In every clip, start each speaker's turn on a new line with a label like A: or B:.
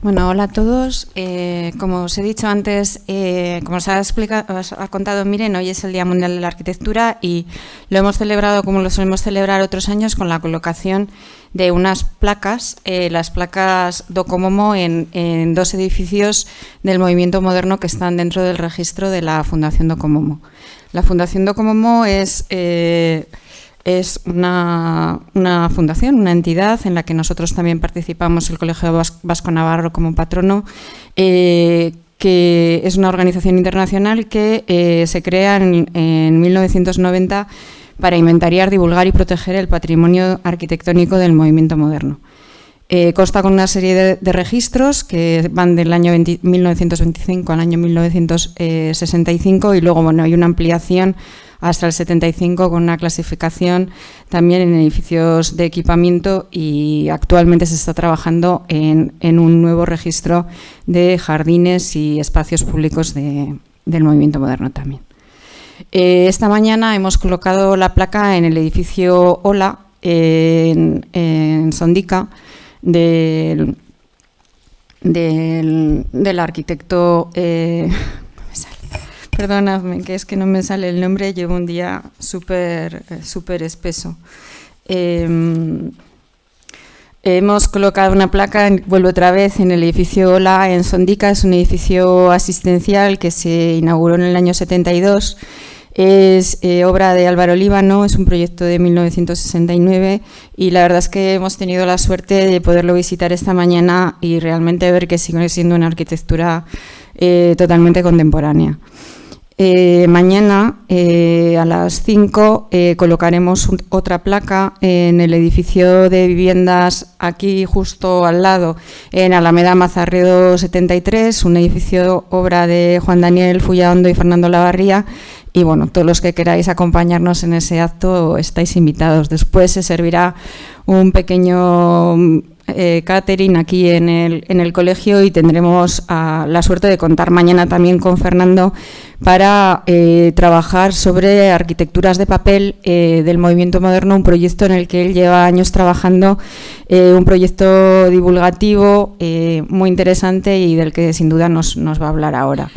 A: Bueno, hola a todos. Como os he dicho antes, como os ha contado Miren, hoy es el Día Mundial de la Arquitectura y lo hemos celebrado como lo solemos celebrar otros años con la colocación de unas placas, las placas Docomomo en dos edificios del movimiento moderno que están dentro del registro de la Fundación Docomomo. La Fundación Docomomo es una fundación, una entidad en la que nosotros también participamos, el Colegio Vasco Navarro como patrono, que es una organización internacional que se crea en 1990 para inventariar, divulgar y proteger el patrimonio arquitectónico del movimiento moderno. Consta con una serie de registros que van del año 1925 al año 1965 y luego hay una ampliación hasta el 75 con una clasificación también en edificios de equipamiento y actualmente se está trabajando en un nuevo registro de jardines y espacios públicos del movimiento moderno también. Esta mañana hemos colocado la placa en el edificio Ola en Sondica del arquitecto... Perdonadme, que es que no me sale el nombre, llevo un día súper espeso. Hemos colocado una placa, vuelvo otra vez, en el edificio Ola en Sondica, es un edificio asistencial que se inauguró en el año 72, es obra de Álvaro Líbano, es un proyecto de 1969 y la verdad es que hemos tenido la suerte de poderlo visitar esta mañana y realmente ver que sigue siendo una arquitectura totalmente contemporánea. Mañana a las 5 colocaremos otra placa en el edificio de viviendas aquí justo al lado, en Alameda Mazarredo 73, un edificio obra de Juan Daniel Fullaondo y Fernando Lavarría. Y bueno, todos los que queráis acompañarnos en ese acto estáis invitados. Después se servirá un pequeño catering aquí en el colegio y tendremos la suerte de contar mañana también con Fernando para trabajar sobre arquitecturas de papel del movimiento moderno, un proyecto en el que él lleva años trabajando, un proyecto divulgativo muy interesante y del que sin duda nos va a hablar ahora.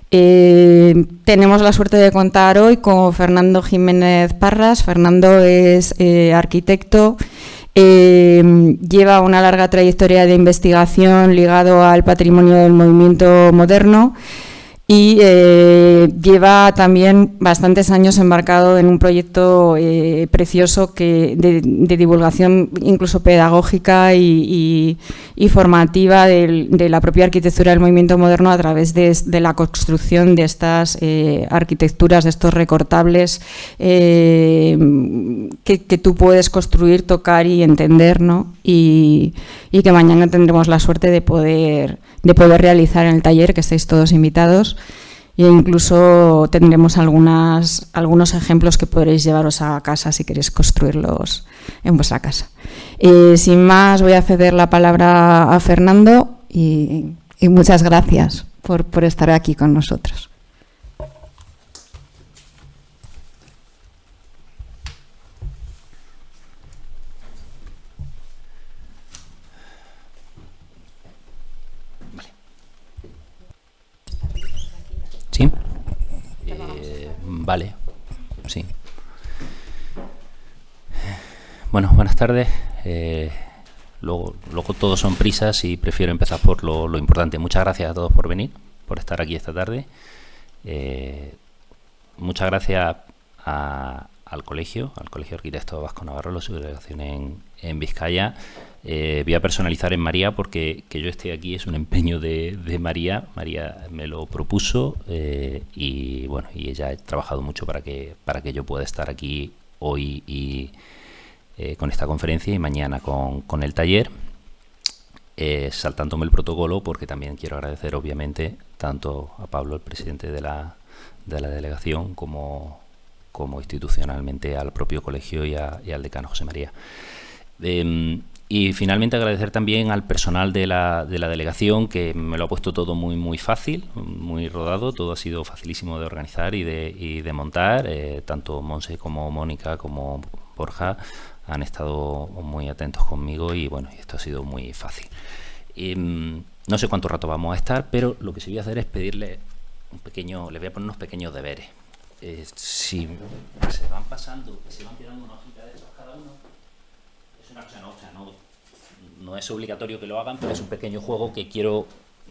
A: Tenemos la suerte de contar hoy con Fernando Jiménez Parras. Fernando es arquitecto, lleva una larga trayectoria de investigación ligado al patrimonio del movimiento moderno y lleva también bastantes años embarcado en un proyecto precioso de divulgación incluso pedagógica y formativa de la propia arquitectura del movimiento moderno a través de la construcción de estas arquitecturas, de estos recortables que tú puedes construir, tocar y entender, ¿no? Y que mañana tendremos la suerte de poder realizar en el taller, que estáis todos invitados, e incluso tendremos algunos ejemplos que podréis llevaros a casa si queréis construirlos en vuestra casa. Sin más, voy a ceder la palabra a Fernando y muchas gracias por estar aquí con nosotros.
B: ¿Sí? Vale, sí. Bueno, buenas tardes. Luego todos son prisas y prefiero empezar por lo importante. Muchas gracias a todos por venir, por estar aquí esta tarde. Muchas gracias al Colegio Arquitecto Vasco Navarro, su delegación en Vizcaya. Voy a personalizar en María porque que yo esté aquí es un empeño de María. María me lo propuso y bueno, y ella ha trabajado mucho para que yo pueda estar aquí hoy y con esta conferencia y mañana con el taller, saltándome el protocolo porque también quiero agradecer obviamente tanto a Pablo, el presidente de la delegación, como institucionalmente al propio colegio y al decano José María. Y finalmente agradecer también al personal de la delegación, que me lo ha puesto todo muy muy fácil, muy rodado, todo ha sido facilísimo de organizar y de montar, tanto Monse como Mónica como Borja han estado muy atentos conmigo y bueno, esto ha sido muy fácil. No sé cuánto rato vamos a estar, pero lo que sí voy a hacer es pedirle les voy a poner unos pequeños deberes. Si se van pasando, que se van quedando una hojita de estos cada uno, es una cosa no es obligatorio que lo hagan, pero es un pequeño juego que creo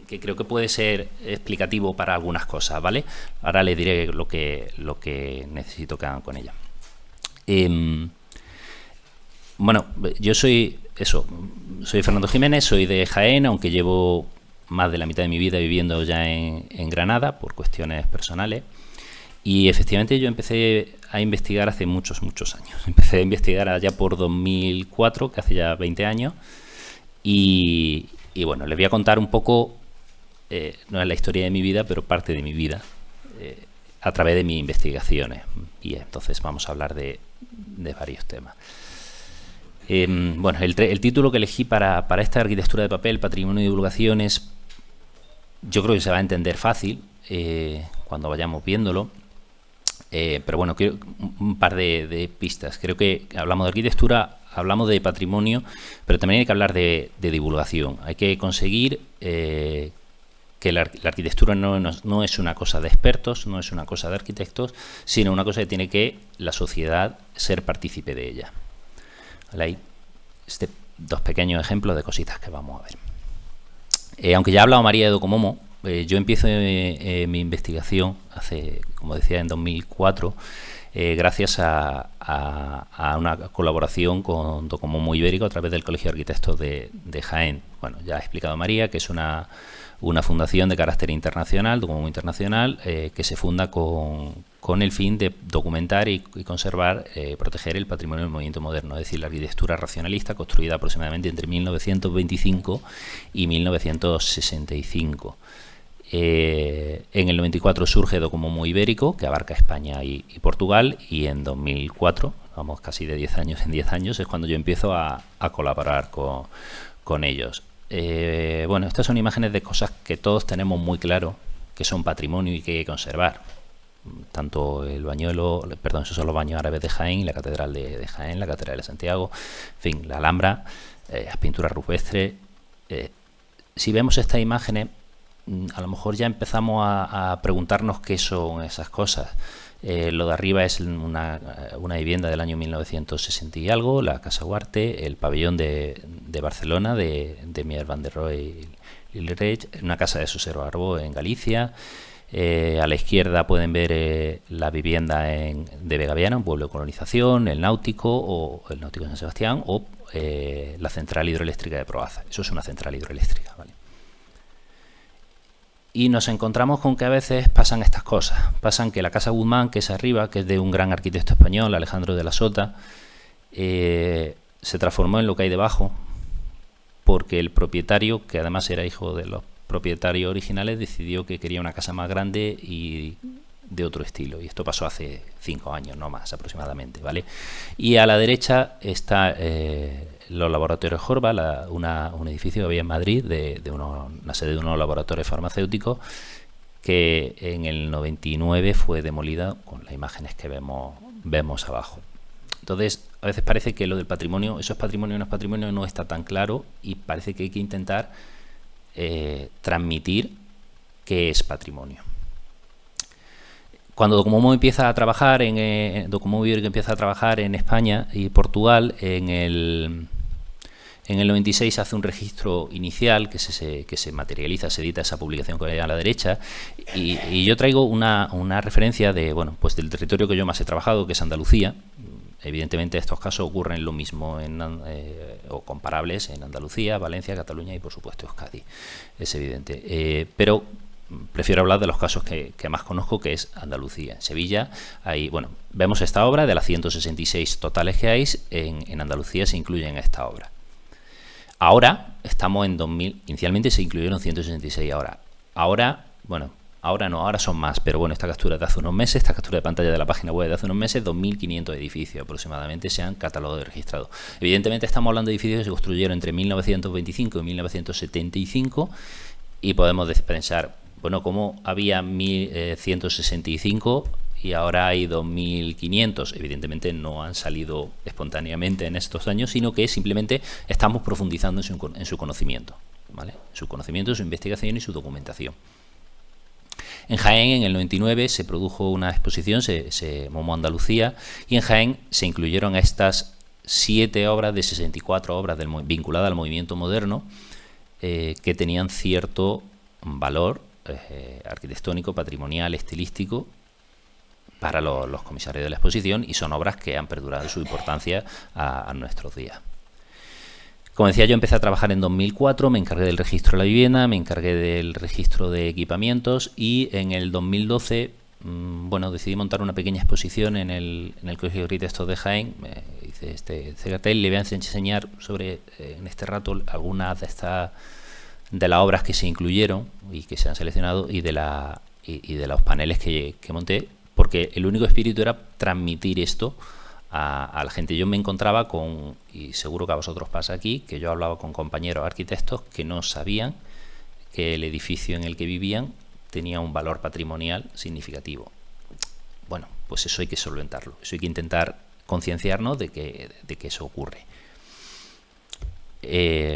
B: que puede ser explicativo para algunas cosas, ¿vale? Ahora les diré lo que necesito que hagan con ella. Bueno, yo soy Fernando Jiménez, soy de Jaén, aunque llevo más de la mitad de mi vida viviendo ya en Granada por cuestiones personales. Y efectivamente yo empecé a investigar hace muchos años. Empecé a investigar allá por 2004, que hace ya 20 años. Y bueno, les voy a contar un poco, no es la historia de mi vida, pero parte de mi vida, a través de mis investigaciones. Y entonces vamos a hablar de varios temas. Bueno, el título que elegí para esta arquitectura de papel, patrimonio y divulgación, yo creo que se va a entender fácil cuando vayamos viéndolo. Pero bueno, quiero un par de pistas. Creo que hablamos de arquitectura, hablamos de patrimonio, pero también hay que hablar de divulgación. Hay que conseguir que la arquitectura no es una cosa de expertos, no es una cosa de arquitectos, sino una cosa que tiene que la sociedad ser partícipe de ella. ¿Vale? Hay dos pequeños ejemplos de cositas que vamos a ver. Aunque ya ha hablado María de Docomomo, yo empiezo mi investigación hace, como decía, en 2004, gracias a una colaboración con Docomomo Ibérico a través del Colegio de Arquitectos de Jaén. Bueno, ya ha explicado María que es una fundación de carácter internacional, Docomomo Internacional, que se funda con el fin de documentar y conservar, proteger el patrimonio del movimiento moderno, es decir, la arquitectura racionalista construida aproximadamente entre 1925 y 1965. En el 94 surge Docomomo Ibérico, que abarca España y Portugal, y en 2004, vamos casi de 10 años en 10 años, es cuando yo empiezo a colaborar con ellos. Bueno, estas son imágenes de cosas que todos tenemos muy claro que son patrimonio y que hay que conservar. Tanto el bañuelo, perdón, esos son los baños árabes de Jaén, la catedral de Jaén, la catedral de Santiago, en fin, la Alhambra, las pinturas rupestres. Si vemos estas imágenes, a lo mejor ya empezamos a preguntarnos qué son esas cosas. Lo de arriba es una vivienda del año 1960 y algo, la Casa Huarte, el pabellón de Barcelona, de Mier van der Rohe y Lilreich, una casa de Sosero Arbó en Galicia. A la izquierda pueden ver la vivienda de Vegaviana, un pueblo de colonización, el Náutico de San Sebastián, o la central hidroeléctrica de Proaza. Eso es una central hidroeléctrica, ¿vale? Y nos encontramos con que a veces pasan estas cosas. Pasan que la Casa Guzmán, que es arriba, que es de un gran arquitecto español, Alejandro de la Sota, se transformó en lo que hay debajo, porque el propietario, que además era hijo de los propietarios originales, decidió que quería una casa más grande y de otro estilo. Y esto pasó hace 5 años, no más aproximadamente, ¿vale? Y a la derecha está los laboratorios Jorba, un edificio que había en Madrid, una sede de unos laboratorios farmacéuticos, que en el 99 fue demolida con las imágenes que vemos abajo. Entonces, a veces parece que lo del patrimonio, eso es patrimonio o no es patrimonio, no está tan claro, y parece que hay que intentar transmitir qué es patrimonio. Cuando Docomomo empieza a trabajar Docomomo Ibérico empieza a trabajar en España y Portugal, en el 96 hace un registro inicial que se materializa, se edita esa publicación que hay a la derecha, y yo traigo una referencia pues del territorio que yo más he trabajado, que es Andalucía. Evidentemente estos casos ocurren lo mismo o comparables en Andalucía, Valencia, Cataluña y por supuesto Euskadi. Es evidente. Pero prefiero hablar de los casos que más conozco, que es Andalucía. En Sevilla, vemos esta obra. De las 166 totales que hay, en Andalucía se incluyen en esta obra. Ahora estamos en 2000, inicialmente se incluyeron 166 ahora son más, pero bueno, esta captura de hace unos meses, esta captura de pantalla de la página web de hace unos meses, 2.500 edificios aproximadamente se han catalogado y registrado. Evidentemente estamos hablando de edificios que se construyeron entre 1925 y 1975, y podemos pensar, bueno, ¿cómo había 1.165 y ahora hay 2.500? Evidentemente no han salido espontáneamente en estos años, sino que simplemente estamos profundizando en su conocimiento. ¿vale? Su conocimiento, su investigación y su documentación. En Jaén, en el 99, se produjo una exposición, Momo Andalucía, y en Jaén se incluyeron estas 7 obras de 64 obras vinculadas al movimiento moderno, que tenían cierto valor arquitectónico, patrimonial, estilístico para los comisarios de la exposición, y son obras que han perdurado su importancia a nuestros días. Como decía, yo empecé a trabajar en 2004, me encargué del registro de la vivienda, me encargué del registro de equipamientos, y en el 2012 decidí montar una pequeña exposición en el Colegio de Arquitectos de Jaén. Hice este cartel, le voy a enseñar sobre, en este rato, algunas de las obras que se incluyeron y que se han seleccionado, y de los paneles que monté, porque el único espíritu era transmitir esto a la gente. Yo me encontraba con, y seguro que a vosotros pasa aquí, que yo hablaba con compañeros arquitectos que no sabían que el edificio en el que vivían tenía un valor patrimonial significativo. Bueno, pues eso hay que solventarlo, eso hay que intentar concienciarnos de que eso ocurre.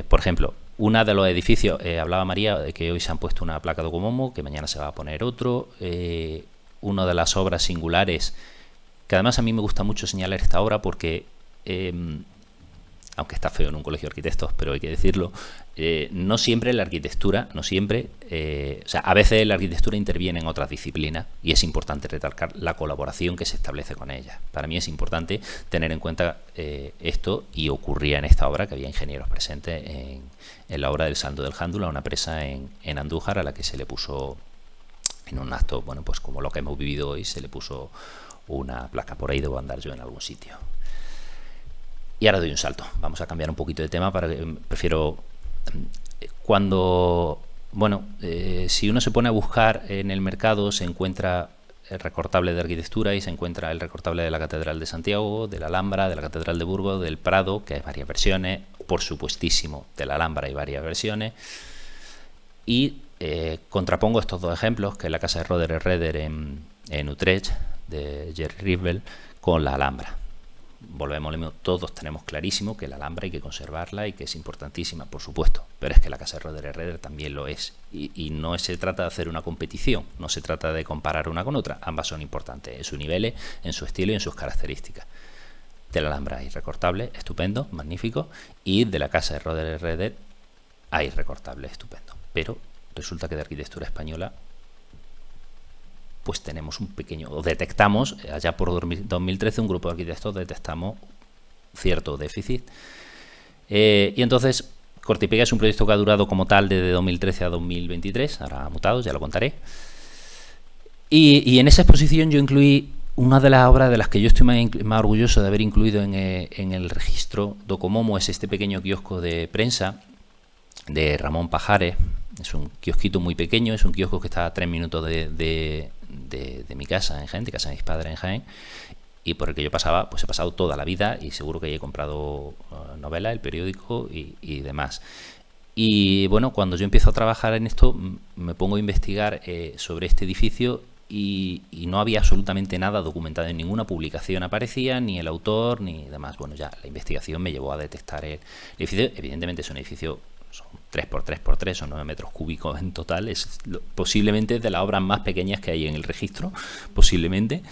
B: Por ejemplo, uno de los edificios, hablaba María de que hoy se han puesto una placa de Docomomo, que mañana se va a poner otro. Una de las obras singulares, que además a mí me gusta mucho señalar esta obra porque, aunque está feo en un colegio de arquitectos, pero hay que decirlo, no siempre la arquitectura, a veces la arquitectura interviene en otras disciplinas, y es importante recalcar la colaboración que se establece con ellas. Para mí es importante tener en cuenta esto, y ocurría en esta obra que había ingenieros presentes en la obra del Saldo del Jándula, una presa en Andújar, a la que se le puso, en un acto, bueno, pues como lo que hemos vivido hoy, se le puso una placa. Por ahí debo andar yo en algún sitio. Y ahora doy un salto. Vamos a cambiar un poquito de tema, prefiero cuando, si uno se pone a buscar en el mercado, se encuentra el recortable de arquitectura y se encuentra el recortable de la Catedral de Santiago, de la Alhambra, de la Catedral de Burgos, del Prado, que hay varias versiones, por supuestísimo, de la Alhambra hay varias versiones, y contrapongo estos dos ejemplos, que es la casa de Roder Redder en Utrecht, de Jerry Rivel, con la Alhambra. Volvemos, todos tenemos clarísimo que la Alhambra hay que conservarla y que es importantísima, por supuesto, pero es que la casa de Roder Redder también lo es, y no se trata de hacer una competición, no se trata de comparar una con otra, ambas son importantes en sus niveles, en su estilo y en sus características. De la Alhambra hay recortable, estupendo, magnífico, y de la casa de Roder Redder hay recortable, estupendo, pero resulta que de arquitectura española pues tenemos un pequeño, o detectamos, allá por 2013, un grupo de arquitectos detectamos cierto déficit. Y entonces, corte y pega es un proyecto que ha durado como tal desde 2013 a 2023, ahora ha mutado, ya lo contaré. Y en esa exposición yo incluí una de las obras de las que yo estoy más orgulloso de haber incluido en el registro Docomomo, es este pequeño kiosco de prensa de Ramón Pajares. Es un kiosquito muy pequeño, es un kiosco que está a 3 minutos de mi casa en Jaén, de casa de mis padres en Jaén, y por el que yo pasaba, pues he pasado toda la vida, y seguro que he comprado novelas, el periódico y demás. Y bueno, cuando yo empiezo a trabajar en esto, me pongo a investigar sobre este edificio, y no había absolutamente nada documentado, en ninguna publicación aparecía, ni el autor, ni demás. Bueno, ya la investigación me llevó a detectar el edificio. Evidentemente es un edificio, son 3x3x3, son 9 metros cúbicos en total, es posiblemente de las obras más pequeñas que hay en el registro, posiblemente,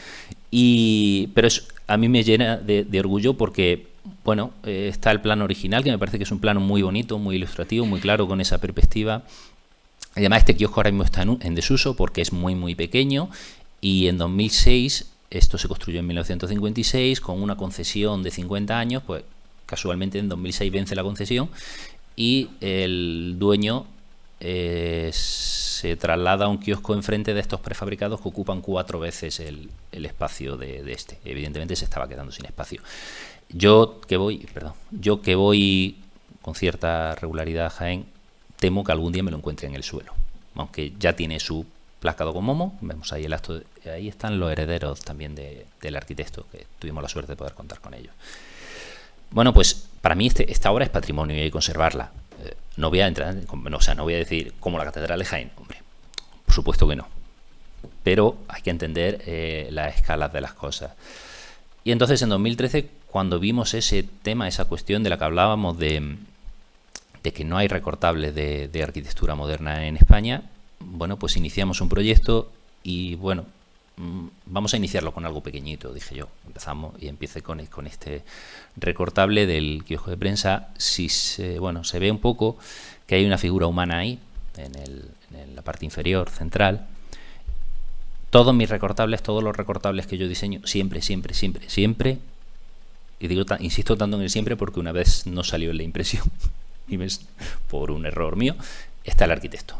B: pero a mí me llena de orgullo porque, bueno, está el plano original, que me parece que es un plano muy bonito, muy ilustrativo, muy claro, con esa perspectiva. Además, este kiosco ahora mismo está en desuso porque es muy muy pequeño, y en 2006, esto se construyó en 1956 con una concesión de 50 años, pues casualmente en 2006 vence la concesión, y el dueño se traslada a un kiosco enfrente de estos prefabricados que ocupan 4 veces el espacio de este. Evidentemente se estaba quedando sin espacio. Yo que voy con cierta regularidad a Jaén, temo que algún día me lo encuentre en el suelo, aunque ya tiene su placa Docomomo. Vemos ahí el acto, ahí están los herederos también del arquitecto, que tuvimos la suerte de poder contar con ellos. Bueno, pues para mí esta obra es patrimonio y hay que conservarla. No voy a entrar, no voy a decir como la Catedral de Jaén, hombre, por supuesto que no, pero hay que entender las escalas de las cosas. Y entonces en 2013, cuando vimos ese tema, esa cuestión de la que hablábamos de que no hay recortables de arquitectura moderna en España, bueno, pues iniciamos un proyecto y, bueno, vamos a iniciarlo con algo pequeñito, dije yo. Empezamos y empecé con este recortable del kiosco de prensa. Bueno, se ve un poco que hay una figura humana ahí, en la parte inferior, central. Todos mis recortables, todos los recortables que yo diseño, siempre, y digo, insisto tanto en el siempre porque una vez no salió en la impresión, y por un error mío, está el arquitecto.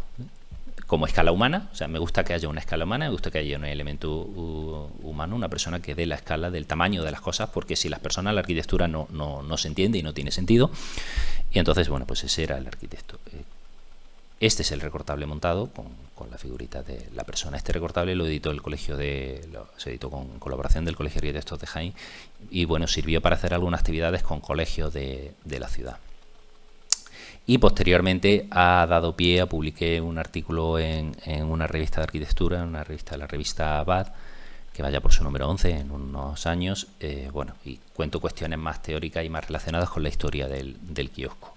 B: Como escala humana, o sea, me gusta que haya una escala humana, me gusta que haya un elemento humano, una persona que dé la escala del tamaño de las cosas, porque si las personas, la arquitectura no se entiende y no tiene sentido. Y entonces, bueno, pues ese era el arquitecto. Este es el recortable montado con la figurita de la persona. Este recortable lo editó el colegio se editó con colaboración del Colegio de Arquitectos de Jaén y, bueno, sirvió para hacer algunas actividades con colegios de la ciudad. Y posteriormente ha dado pie a publiqué un artículo en una revista de arquitectura, la revista Abad, que vaya por su número 11 en unos años, bueno, y cuento cuestiones más teóricas y más relacionadas con la historia del kiosco.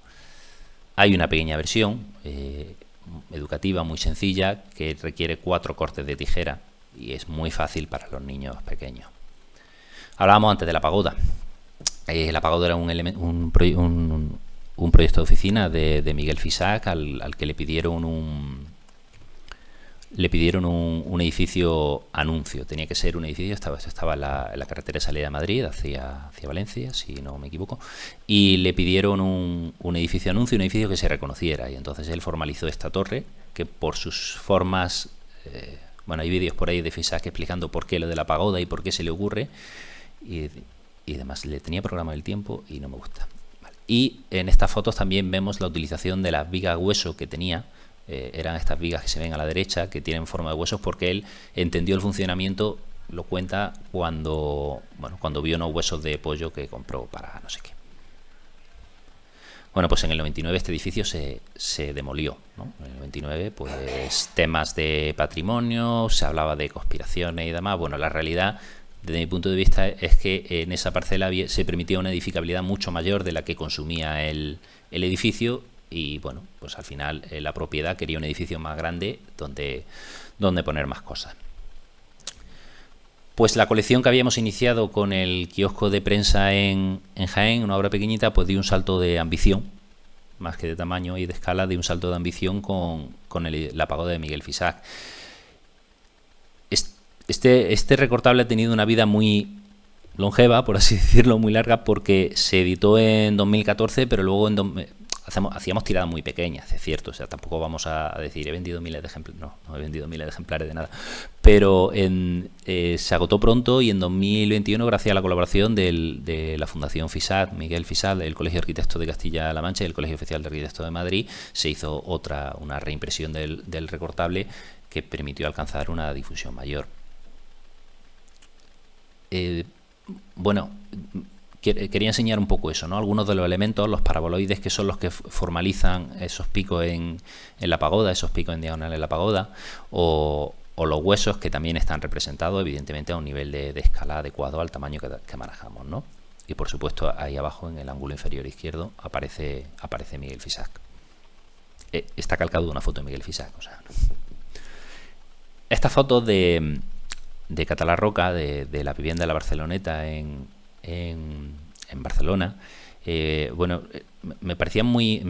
B: Hay una pequeña versión educativa muy sencilla que requiere 4 cortes de tijera y es muy fácil para los niños pequeños. Hablábamos antes de la pagoda. La pagoda era un proyecto de oficina de Miguel Fisac al que le pidieron un edificio anuncio. Tenía que ser un edificio, estaba en la carretera de salida de Madrid hacia Valencia, si no me equivoco, y le pidieron un edificio anuncio, un edificio que se reconociera, y entonces él formalizó esta torre que por sus formas, bueno, hay vídeos por ahí de Fisac explicando por qué lo de la pagoda y por qué se le ocurre, y demás. Le tenía programado el tiempo y no me gusta. Vale. Y en estas fotos también vemos la utilización de las vigas hueso que tenía. Eran estas vigas que se ven a la derecha, que tienen forma de huesos, porque él entendió el funcionamiento, lo cuenta cuando vio unos huesos de pollo que compró para no sé qué. Bueno, pues en el 99 este edificio se demolió, ¿no? En el 99, pues temas de patrimonio, se hablaba de conspiraciones y demás. Bueno, la realidad, desde mi punto de vista, es que en esa parcela se permitía una edificabilidad mucho mayor de la que consumía el edificio. Y, bueno, pues al final la propiedad quería un edificio más grande donde poner más cosas. Pues la colección que habíamos iniciado con el kiosco de prensa en Jaén, una obra pequeñita, pues dio un salto de ambición, más que de tamaño y de escala, dio un salto de ambición con la pagoda de Miguel Fisac. Este recortable ha tenido una vida muy longeva, por así decirlo, muy larga, porque se editó en 2014, pero luego hacíamos tiradas muy pequeñas, es cierto, o sea, tampoco vamos a decir he vendido miles de ejemplares, no he vendido miles de ejemplares de nada, pero se agotó pronto y en 2021, gracias a la colaboración de la Fundación Fisac, Miguel Fisac, el Colegio de Arquitectos de Castilla-La Mancha y el Colegio Oficial de Arquitectos de Madrid, se hizo una reimpresión del recortable que permitió alcanzar una difusión mayor. Bueno, quería enseñar un poco eso, ¿no? Algunos de los elementos, los paraboloides, que son los que formalizan esos picos en la pagoda, esos picos en diagonal en la pagoda, o los huesos, que también están representados, evidentemente, a un nivel de escala adecuado al tamaño que manejamos, ¿no? Y, por supuesto, ahí abajo, en el ángulo inferior izquierdo, aparece Miguel Fisac. Está calcado de una foto de Miguel Fisac, o sea, ¿no? Esta foto de Catalá Roca, de la vivienda de la Barceloneta en Barcelona, bueno, me parecen muy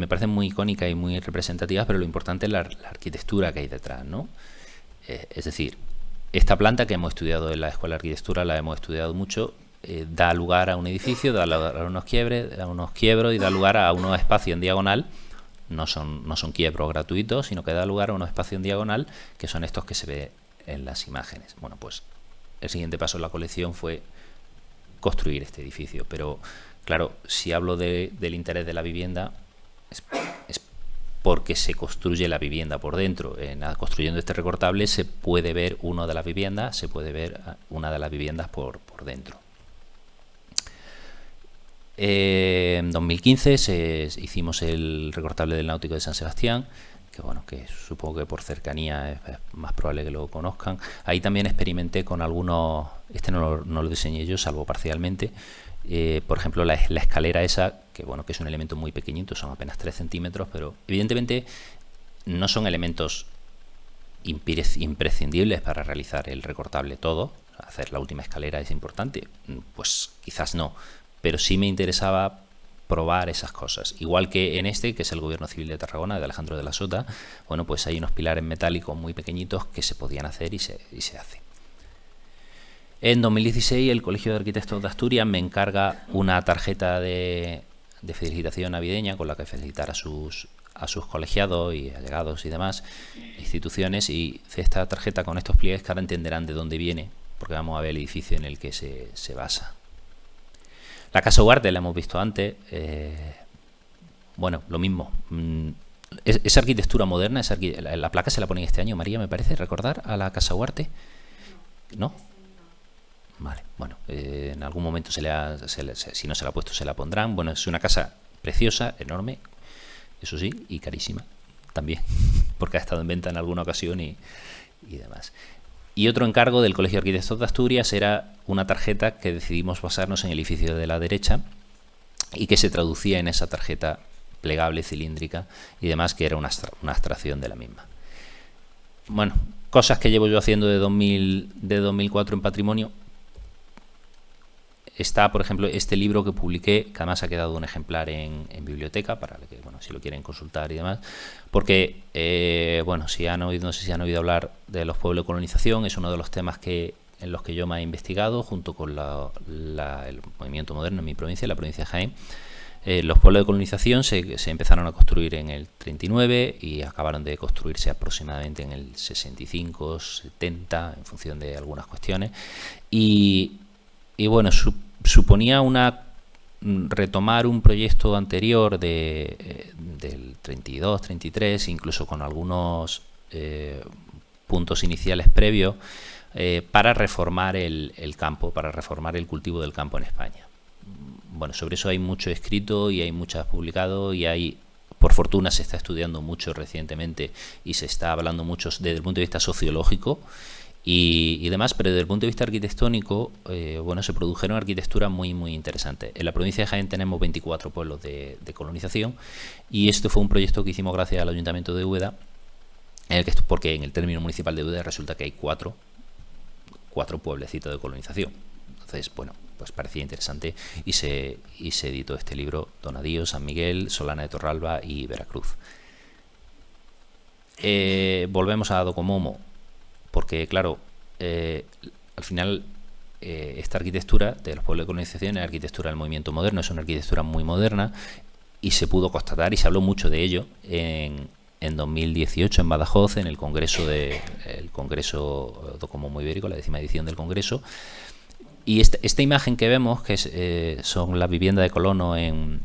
B: icónicas y muy representativas, pero lo importante es la arquitectura que hay detrás, ¿no? Es decir, esta planta que hemos estudiado en la Escuela de Arquitectura, la hemos estudiado mucho, da lugar a un edificio, da lugar a unos quiebros y da lugar a unos espacios en diagonal. No son quiebros gratuitos, sino que da lugar a unos espacios en diagonal, que son estos que se ve en las imágenes. Bueno, pues el siguiente paso en la colección fue construir este edificio, pero claro, si hablo del interés de la vivienda es porque se construye la vivienda por dentro. Construyendo este recortable se puede ver una de las viviendas por dentro. En 2015 hicimos el recortable del Náutico de San Sebastián, que bueno, que supongo que por cercanía es más probable que lo conozcan. Ahí también experimenté con algunos, no lo diseñé yo, salvo parcialmente, Por ejemplo, la escalera esa, que bueno, que es un elemento muy pequeñito, son apenas 3 centímetros, pero evidentemente no son elementos imprescindibles para realizar el recortable todo. Hacer la última escalera es importante, pues quizás no, pero sí me interesaba probar esas cosas. Igual que en este, que es el Gobierno Civil de Tarragona, de Alejandro de la Sota, bueno, pues hay unos pilares metálicos muy pequeñitos que se podían hacer y se hace. En 2016 el Colegio de Arquitectos de Asturias me encarga una tarjeta de felicitación navideña con la que felicitar a sus colegiados y allegados y demás instituciones, y esta tarjeta con estos pliegues que ahora entenderán de dónde viene, porque vamos a ver el edificio en el que se basa. La Casa Ugarte la hemos visto antes. Bueno, lo mismo. Esa arquitectura moderna, la placa se la ponen este año, María, me parece, recordar, a la Casa Ugarte. ¿No? Vale, bueno, en algún momento si no se la ha puesto, se la pondrán. Bueno, es una casa preciosa, enorme, eso sí, y carísima también, porque ha estado en venta en alguna ocasión y demás. Y otro encargo del Colegio de Arquitectos de Asturias era una tarjeta que decidimos basarnos en el edificio de la derecha y que se traducía en esa tarjeta plegable, cilíndrica y demás, que era una abstracción de la misma. Bueno, cosas que llevo yo haciendo de 2004 en patrimonio. Está, por ejemplo, este libro que publiqué, que además ha quedado un ejemplar en biblioteca, para que, bueno, si lo quieren consultar y demás, porque, bueno, no sé si han oído hablar de los pueblos de colonización, es uno de los temas en los que yo me he investigado, junto con el movimiento moderno en mi provincia, la provincia de Jaén. Los pueblos de colonización se empezaron a construir en el 39 y acabaron de construirse aproximadamente en el 65, 70, en función de algunas cuestiones. Y bueno, suponía retomar un proyecto anterior del 32, 33, incluso con algunos puntos iniciales previos, para reformar el campo, para reformar el cultivo del campo en España. Bueno, sobre eso hay mucho escrito y hay muchas publicado y por fortuna se está estudiando mucho recientemente y se está hablando mucho desde el punto de vista sociológico y demás, pero desde el punto de vista arquitectónico, bueno, se produjeron arquitecturas muy, muy interesantes. En la provincia de Jaén tenemos 24 pueblos de colonización y esto fue un proyecto que hicimos gracias al Ayuntamiento de Úbeda, porque en el término municipal de Úbeda resulta que hay cuatro pueblecitos de colonización. Entonces, bueno, pues parecía interesante y se editó este libro: Donadío, San Miguel, Solana de Torralba y Veracruz. Volvemos a Docomomo, porque claro, al final esta arquitectura de los pueblos de colonización es arquitectura del movimiento moderno, es una arquitectura muy moderna y se pudo constatar y se habló mucho de ello en 2018 en Badajoz, en el Congreso Docomomo Ibérico, la 10ª edición del Congreso. Y esta imagen que vemos, que son las viviendas de colono en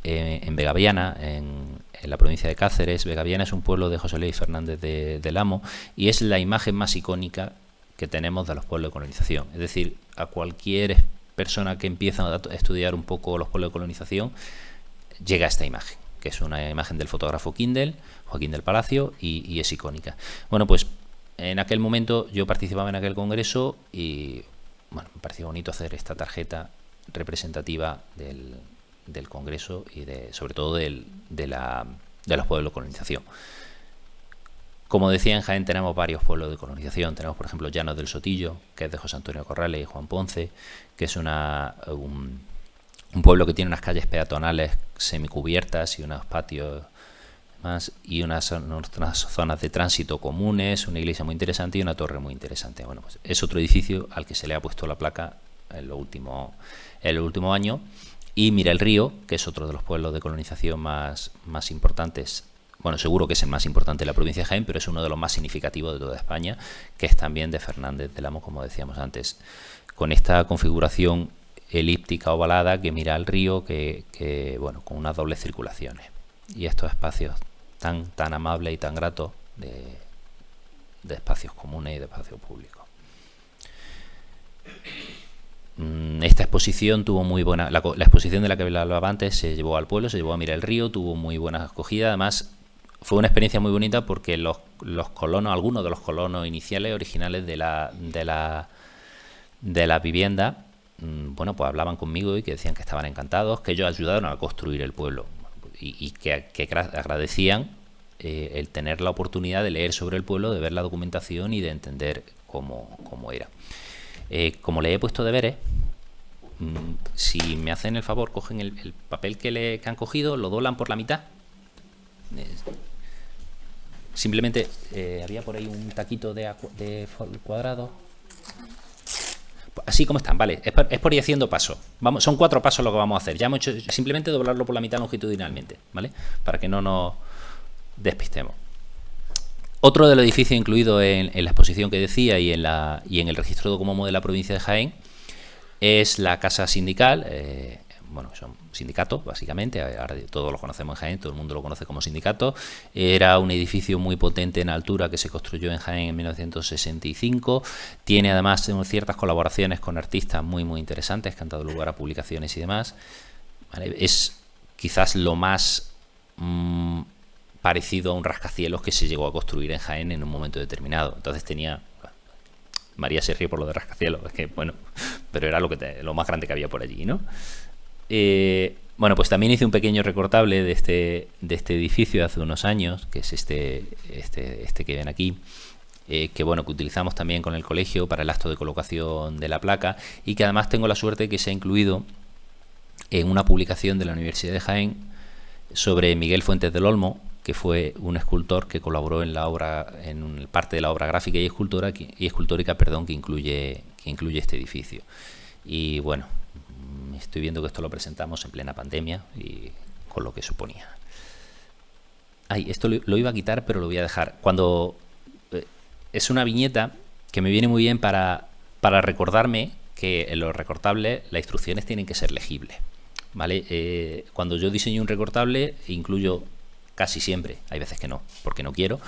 B: Vegaviana, en la provincia de Cáceres. Vegaviana es un pueblo de José Luis Fernández del Amo y es la imagen más icónica que tenemos de los pueblos de colonización. Es decir, a cualquier persona que empieza a estudiar un poco los pueblos de colonización llega a esta imagen, que es una imagen del fotógrafo Joaquín del Palacio, y es icónica. Bueno, pues en aquel momento yo participaba en aquel congreso y bueno, me pareció bonito hacer esta tarjeta representativa del Congreso y sobre todo de los pueblos de colonización. Como decía, en Jaén tenemos varios pueblos de colonización. Tenemos, por ejemplo, Llanos del Sotillo, que es de José Antonio Corrales y Juan Ponce, que es un pueblo que tiene unas calles peatonales semicubiertas y unos patios más y unas zonas de tránsito comunes, una iglesia muy interesante y una torre muy interesante. Bueno, pues es otro edificio al que se le ha puesto la placa en los últimos años. Y Mira el Río, que es otro de los pueblos de colonización más importantes. Bueno, seguro que es el más importante de la provincia de Jaén, pero es uno de los más significativos de toda España, que es también de Fernández del Amo, como decíamos antes, con esta configuración elíptica ovalada que mira al río, bueno, con unas dobles circulaciones. Y estos espacios tan amables y tan gratos de espacios comunes y de espacios públicos. Esta exposición tuvo muy buena... La exposición de la que hablaba antes se llevó al pueblo, se llevó a Mira el Río, tuvo muy buena acogida. Además, fue una experiencia muy bonita porque algunos de los colonos iniciales, originales de la vivienda, bueno, pues hablaban conmigo y que decían que estaban encantados, que ellos ayudaron a construir el pueblo y que agradecían el tener la oportunidad de leer sobre el pueblo, de ver la documentación y de entender cómo era. Como le he puesto deberes, si me hacen el favor, cogen el papel que han cogido, lo doblan por la mitad. Simplemente había por ahí un taquito de cuadrado. Así como están, vale. Es por ir haciendo pasos. Son 4 pasos lo que vamos a hacer. Ya hemos hecho simplemente doblarlo por la mitad longitudinalmente, ¿vale? Para que no nos despistemos. Otro de los edificios incluidos en la exposición que decía y en el registro Docomomo de la provincia de Jaén es la Casa Sindical. Bueno, son sindicatos, básicamente. Ahora todos lo conocemos en Jaén, todo el mundo lo conoce como sindicato. Era un edificio muy potente en altura que se construyó en Jaén en 1965. Tiene además ciertas colaboraciones con artistas muy interesantes que han dado lugar a publicaciones y demás. ¿Vale? Es quizás lo más parecido a un rascacielos que se llegó a construir en Jaén en un momento determinado. Entonces tenía... María se ríe por lo de rascacielos, es que bueno, pero era lo más grande que había por allí, ¿no? Bueno, pues también hice un pequeño recortable de este edificio hace unos años, que es este que ven aquí, que bueno, que utilizamos también con el colegio para el acto de colocación de la placa y que además tengo la suerte de que se ha incluido en una publicación de la Universidad de Jaén sobre Miguel Fuentes del Olmo, que fue un escultor que colaboró en la obra, en parte de la obra gráfica y escultórica, que incluye este edificio. Y bueno, estoy viendo que esto lo presentamos en plena pandemia y con lo que suponía. Esto lo iba a quitar, pero lo voy a dejar. Es una viñeta que me viene muy bien para recordarme que en los recortables las instrucciones tienen que ser legibles, ¿vale? Cuando yo diseño un recortable, incluyo casi siempre, hay veces que no, porque no quiero,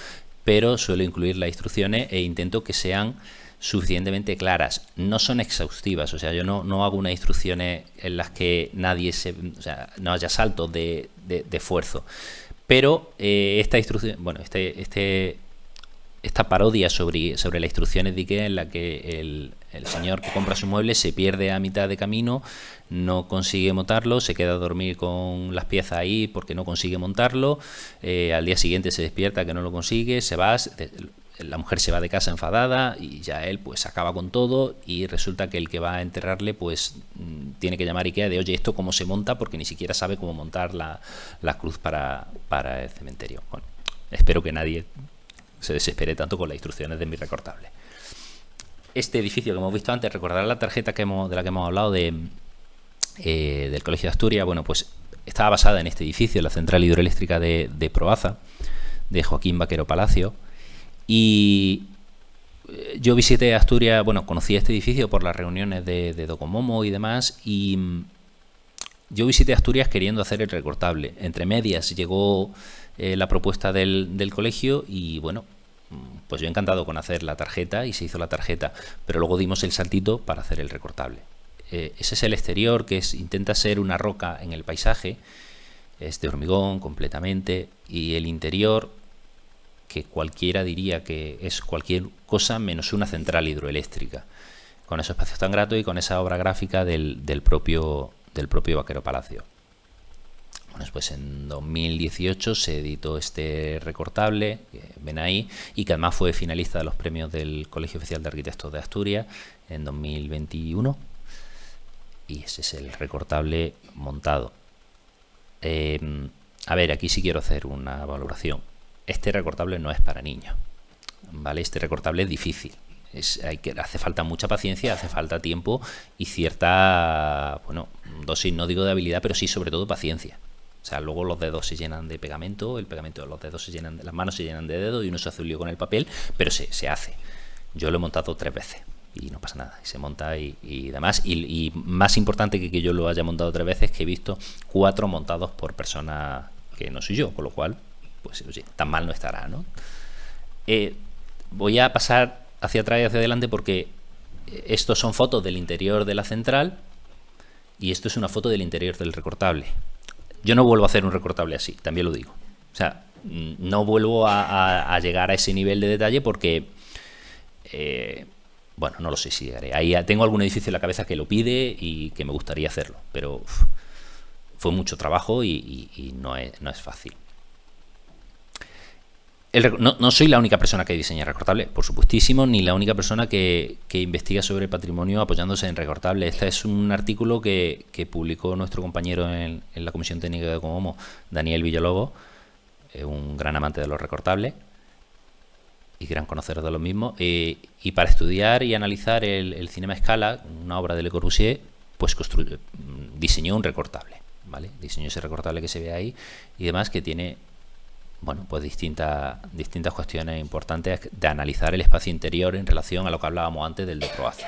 B: pero suelo incluir las instrucciones e intento que sean suficientemente claras. No son exhaustivas, o sea, yo no hago unas instrucciones en las que no haya saltos de esfuerzo. Pero esta instrucción, bueno, esta parodia sobre las instrucciones de IKEA, en la que el señor que compra su mueble se pierde a mitad de camino, no consigue montarlo, se queda a dormir con las piezas ahí porque no consigue montarlo, al día siguiente se despierta que no lo consigue, se va, la mujer se va de casa enfadada y ya él pues acaba con todo y resulta que el que va a enterrarle pues tiene que llamar a IKEA de oye, ¿esto cómo se monta? Porque ni siquiera sabe cómo montar la cruz para el cementerio. Bueno, espero que nadie se desespere tanto con las instrucciones de mi recortable. Este edificio que hemos visto antes, recordará la tarjeta de la que hemos hablado del Colegio de Asturias. Bueno, pues estaba basada en este edificio, la central hidroeléctrica de Proaza, de Joaquín Vaquero Palacio. Y yo visité Asturias, bueno, conocí este edificio por las reuniones de Docomomo y demás, y yo visité Asturias queriendo hacer el recortable. Entre medias llegó la propuesta del colegio y bueno, pues yo encantado con hacer la tarjeta y se hizo la tarjeta, pero luego dimos el saltito para hacer el recortable. Ese es el exterior, que intenta ser una roca en el paisaje, es de hormigón completamente, y el interior, que cualquiera diría que es cualquier cosa menos una central hidroeléctrica, con esos espacios tan gratos y con esa obra gráfica del propio Vaquero Palacio. Bueno, después en 2018 se editó este recortable, que ven ahí, y que además fue finalista de los premios del Colegio Oficial de Arquitectos de Asturias en 2021. Y ese es el recortable montado. A ver, aquí sí quiero hacer una valoración. Este recortable no es para niños, ¿vale? Este recortable es difícil. Hace falta mucha paciencia, hace falta tiempo y cierta, bueno, dosis, no digo de habilidad, pero sí sobre todo paciencia. O sea, luego los dedos se llenan de pegamento, el pegamento de los dedos las manos se llenan de dedo y uno se hace un lío con el papel, pero se hace. Yo lo he montado 3 veces y no pasa nada, y se monta y demás. Y más importante que yo lo haya montado 3 veces, que he visto 4 montados por persona que no soy yo, con lo cual, pues oye, tan mal no estará, ¿no? Voy a pasar hacia atrás y hacia adelante porque estos son fotos del interior de la central y esto es una foto del interior del recortable. Yo no vuelvo a hacer un recortable así, también lo digo. O sea, no vuelvo a llegar a ese nivel de detalle porque, bueno, no lo sé si haré. Ahí tengo algún edificio en la cabeza que lo pide y que me gustaría hacerlo, pero fue mucho trabajo y no es fácil. No soy la única persona que diseña recortable, por supuestísimo, ni la única persona que investiga sobre patrimonio apoyándose en recortable. Este es un artículo que publicó nuestro compañero en la Comisión Técnica de Comomo, Daniel Villalobos, un gran amante de los recortables y gran conocedor de los mismos, y para estudiar y analizar el cinema a escala, una obra de Le Corbusier, pues diseñó un recortable, ¿vale? Diseñó ese recortable que se ve ahí y demás, que tiene, bueno, pues distintas cuestiones importantes de analizar el espacio interior en relación a lo que hablábamos antes del de Croacia.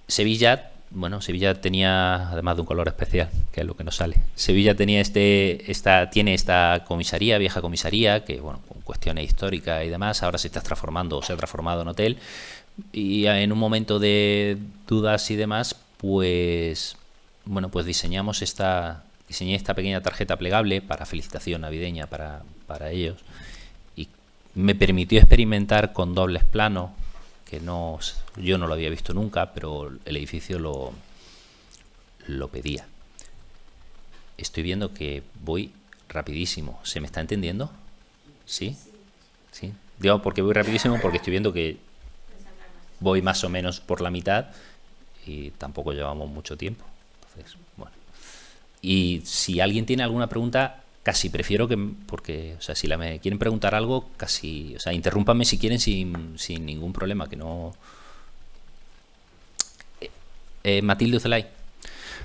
B: Sevilla tenía, además de un color especial, que es lo que nos sale, Sevilla tenía tiene esta comisaría, vieja comisaría, que, bueno, con cuestiones históricas y demás, ahora se ha transformado en hotel, y en un momento de dudas y demás, pues, bueno, pues diseñé esta pequeña tarjeta plegable para felicitación navideña para ellos, y me permitió experimentar con dobles planos, que yo no lo había visto nunca, pero el edificio lo pedía. Estoy viendo que voy rapidísimo. ¿Se me está entendiendo? ¿Sí? ¿Sí? Digo, porque voy rapidísimo porque estoy viendo que voy más o menos por la mitad y tampoco llevamos mucho tiempo. Entonces, bueno. Y si alguien tiene alguna pregunta, casi prefiero porque, o sea, si me quieren preguntar algo, casi, o sea, interrúmpanme si quieren sin ningún problema, que no. Matilde Ucelay.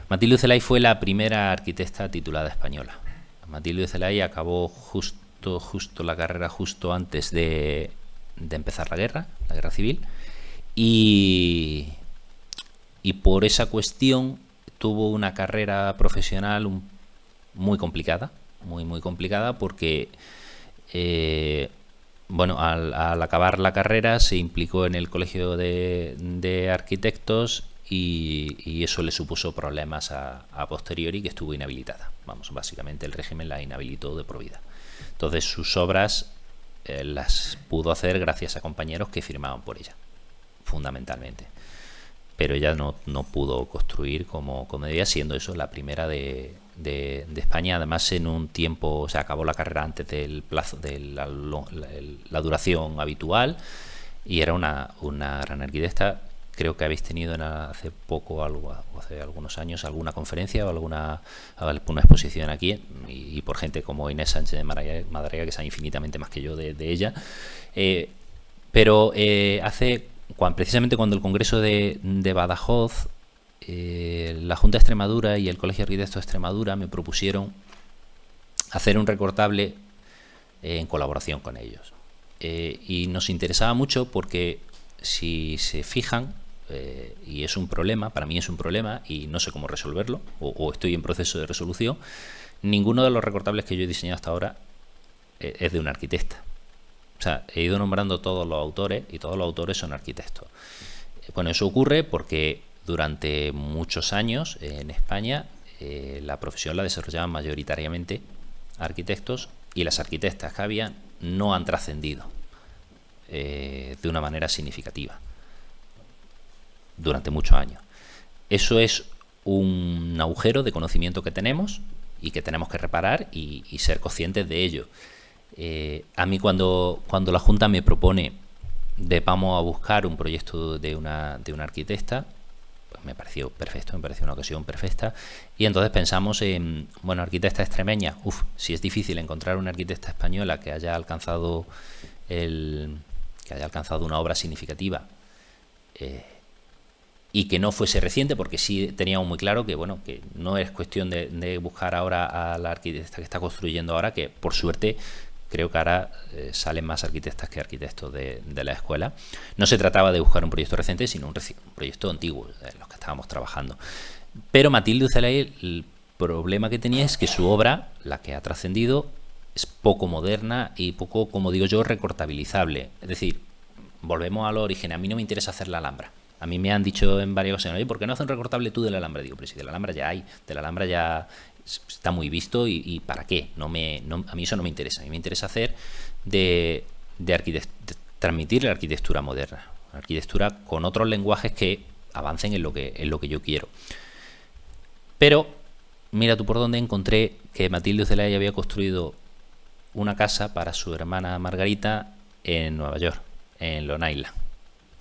B: Matilde Ucelay fue la primera arquitecta titulada española. Matilde Ucelay acabó justo la carrera justo antes de empezar la guerra civil, y por esa cuestión tuvo una carrera profesional muy complicada, muy complicada, porque bueno, al acabar la carrera se implicó en el Colegio de Arquitectos y eso le supuso problemas a posteriori, que estuvo inhabilitada. Vamos, básicamente el régimen la inhabilitó de por vida. Entonces sus obras las pudo hacer gracias a compañeros que firmaban por ella, fundamentalmente. Pero ella no pudo construir como debía, siendo eso la primera de España, además en un tiempo, o sea, acabó la carrera antes del plazo de la duración habitual, y era una gran arquitecta. Creo que habéis tenido hace algunos años alguna conferencia o alguna exposición aquí, y por gente como Inés Sánchez de Madariaga, que sabe infinitamente más que yo de ella, pero precisamente cuando el Congreso de Badajoz, la Junta de Extremadura y el Colegio de Arquitectos de Extremadura me propusieron hacer un recortable en colaboración con ellos, y nos interesaba mucho porque, si se fijan, y es un problema, para mí es un problema y no sé cómo resolverlo, o estoy en proceso de resolución, ninguno de los recortables que yo he diseñado hasta ahora es de un arquitecta. O sea, he ido nombrando todos los autores y todos los autores son arquitectos. Bueno, eso ocurre porque durante muchos años en España la profesión la desarrollaban mayoritariamente arquitectos, y las arquitectas que había no han trascendido de una manera significativa durante muchos años. Eso es un agujero de conocimiento que tenemos y que tenemos que reparar y ser conscientes de ello. A mí cuando la Junta me propone vamos a buscar un proyecto de una arquitecta, pues me pareció perfecto, me pareció una ocasión perfecta, y entonces pensamos en, bueno, arquitecta extremeña, si es difícil encontrar una arquitecta española que haya alcanzado una obra significativa, y que no fuese reciente, porque sí teníamos muy claro que, bueno, que no es cuestión de buscar ahora a la arquitecta que está construyendo ahora, que por suerte creo que ahora salen más arquitectas que arquitectos de la escuela. No se trataba de buscar un proyecto reciente, sino un proyecto antiguo en los que estábamos trabajando. Pero Matilde Ucelay, el problema que tenía es que su obra, la que ha trascendido, es poco moderna y poco, como digo yo, recortabilizable. Es decir, volvemos al origen. A mí no me interesa hacer la Alhambra. A mí me han dicho en varias ocasiones, ¿por qué no haces un recortable tú de la Alhambra? Digo, pero si de la Alhambra ya hay, de la Alhambra ya está muy visto, y ¿para qué? A mí eso no me interesa. A mí me interesa hacer de transmitir la arquitectura moderna, la arquitectura con otros lenguajes que avancen en lo que yo quiero. Pero mira tú por dónde encontré que Matilde Ucelay había construido una casa para su hermana Margarita en Nueva York, en Long Island.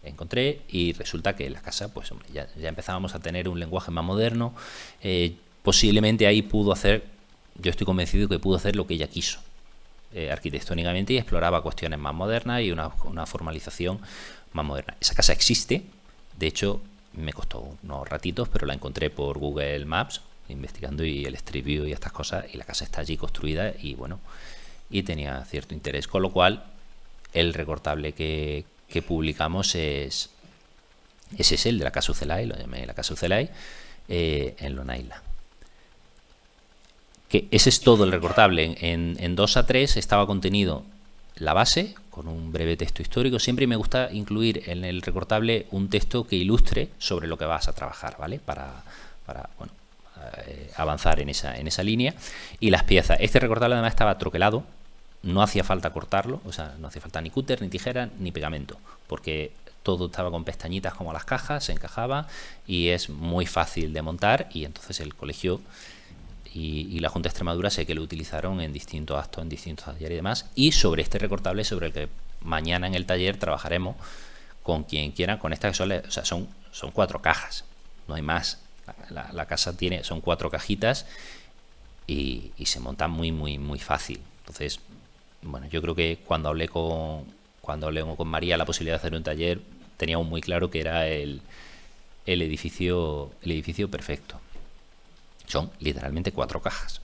B: Encontré y resulta que en la casa, pues hombre, ya empezábamos a tener un lenguaje más moderno. Posiblemente ahí pudo hacer, yo estoy convencido que pudo hacer lo que ella quiso arquitectónicamente, y exploraba cuestiones más modernas y una formalización más moderna. Esa casa existe, de hecho me costó unos ratitos, pero la encontré por Google Maps, investigando, y el Street View y estas cosas, y la casa está allí construida y bueno, y tenía cierto interés, con lo cual el recortable que publicamos es ese, el de la Casa Ucelay, lo llamé la Casa Ucelay, en Long Island. Que ese es todo el recortable. En 2:3 estaba contenido la base con un breve texto histórico. Siempre me gusta incluir en el recortable un texto que ilustre sobre lo que vas a trabajar, ¿vale? Para bueno, avanzar en esa línea. Y las piezas. Este recortable además estaba troquelado. No hacía falta cortarlo, o sea, no hacía falta ni cúter, ni tijera, ni pegamento, porque todo estaba con pestañitas como las cajas, se encajaba y es muy fácil de montar. Y entonces el colegio y la Junta de Extremadura sé que lo utilizaron en distintos actos, en distintos talleres y demás. Y sobre este recortable, sobre el que mañana en el taller trabajaremos con quien quiera, con esta que son 4 cajas, no hay más. La casa son 4 cajitas y se monta muy, muy, muy fácil. Entonces, bueno, yo creo que cuando hablé con María la posibilidad de hacer un taller, teníamos muy claro que era el edificio perfecto. Son literalmente 4 cajas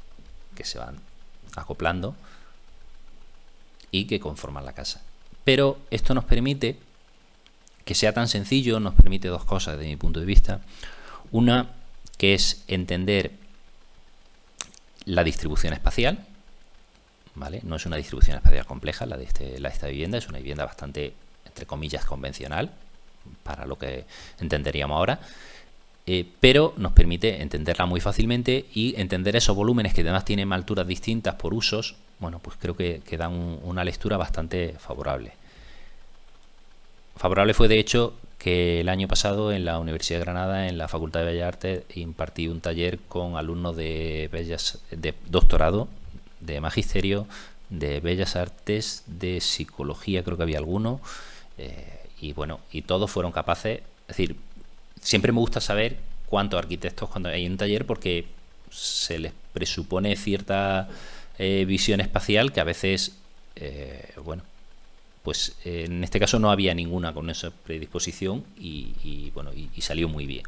B: que se van acoplando y que conforman la casa. Pero esto nos permite que sea tan sencillo, nos permite 2 cosas desde mi punto de vista. Una, que es entender la distribución espacial, ¿vale? No es una distribución espacial compleja la de esta vivienda, es una vivienda bastante, entre comillas, convencional para lo que entenderíamos ahora. Pero nos permite entenderla muy fácilmente y entender esos volúmenes que además tienen alturas distintas por usos. Bueno, pues creo que dan una lectura bastante favorable. Favorable fue de hecho que el año pasado en la Universidad de Granada, en la Facultad de Bellas Artes, impartí un taller con alumnos de doctorado, de magisterio, de Bellas Artes, de psicología, creo que había alguno, y bueno, y todos fueron capaces, es decir, siempre me gusta saber cuántos arquitectos cuando hay un taller, porque se les presupone cierta visión espacial que a veces, bueno, pues en este caso no había ninguna con esa predisposición y bueno, y salió muy bien.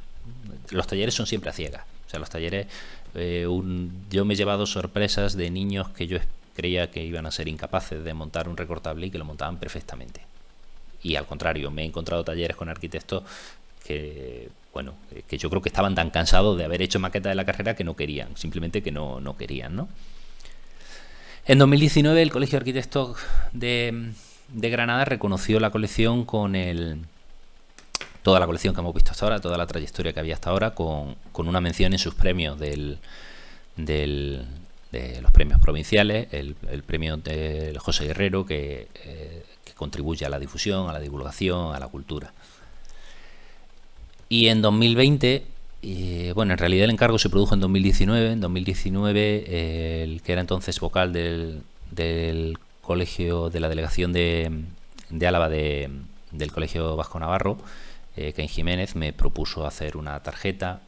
B: Los talleres son siempre a ciegas. O sea, los talleres, yo me he llevado sorpresas de niños que yo creía que iban a ser incapaces de montar un recortable y que lo montaban perfectamente. Y al contrario, me he encontrado talleres con arquitectos que, bueno, que yo creo que estaban tan cansados de haber hecho maqueta de la carrera que no querían, simplemente que no querían, ¿no? En 2019 el Colegio de Arquitectos de Granada reconoció la colección con toda la colección que hemos visto hasta ahora, toda la trayectoria que había hasta ahora, con una mención en sus premios de los premios provinciales, el premio de José Guerrero, que contribuye a la difusión, a la divulgación, a la cultura. Y en 2020, bueno, en realidad el encargo se produjo en 2019. En 2019, el que era entonces vocal del colegio, de la delegación de Álava del Colegio Vasco Navarro, Ken Jiménez, me propuso hacer una tarjeta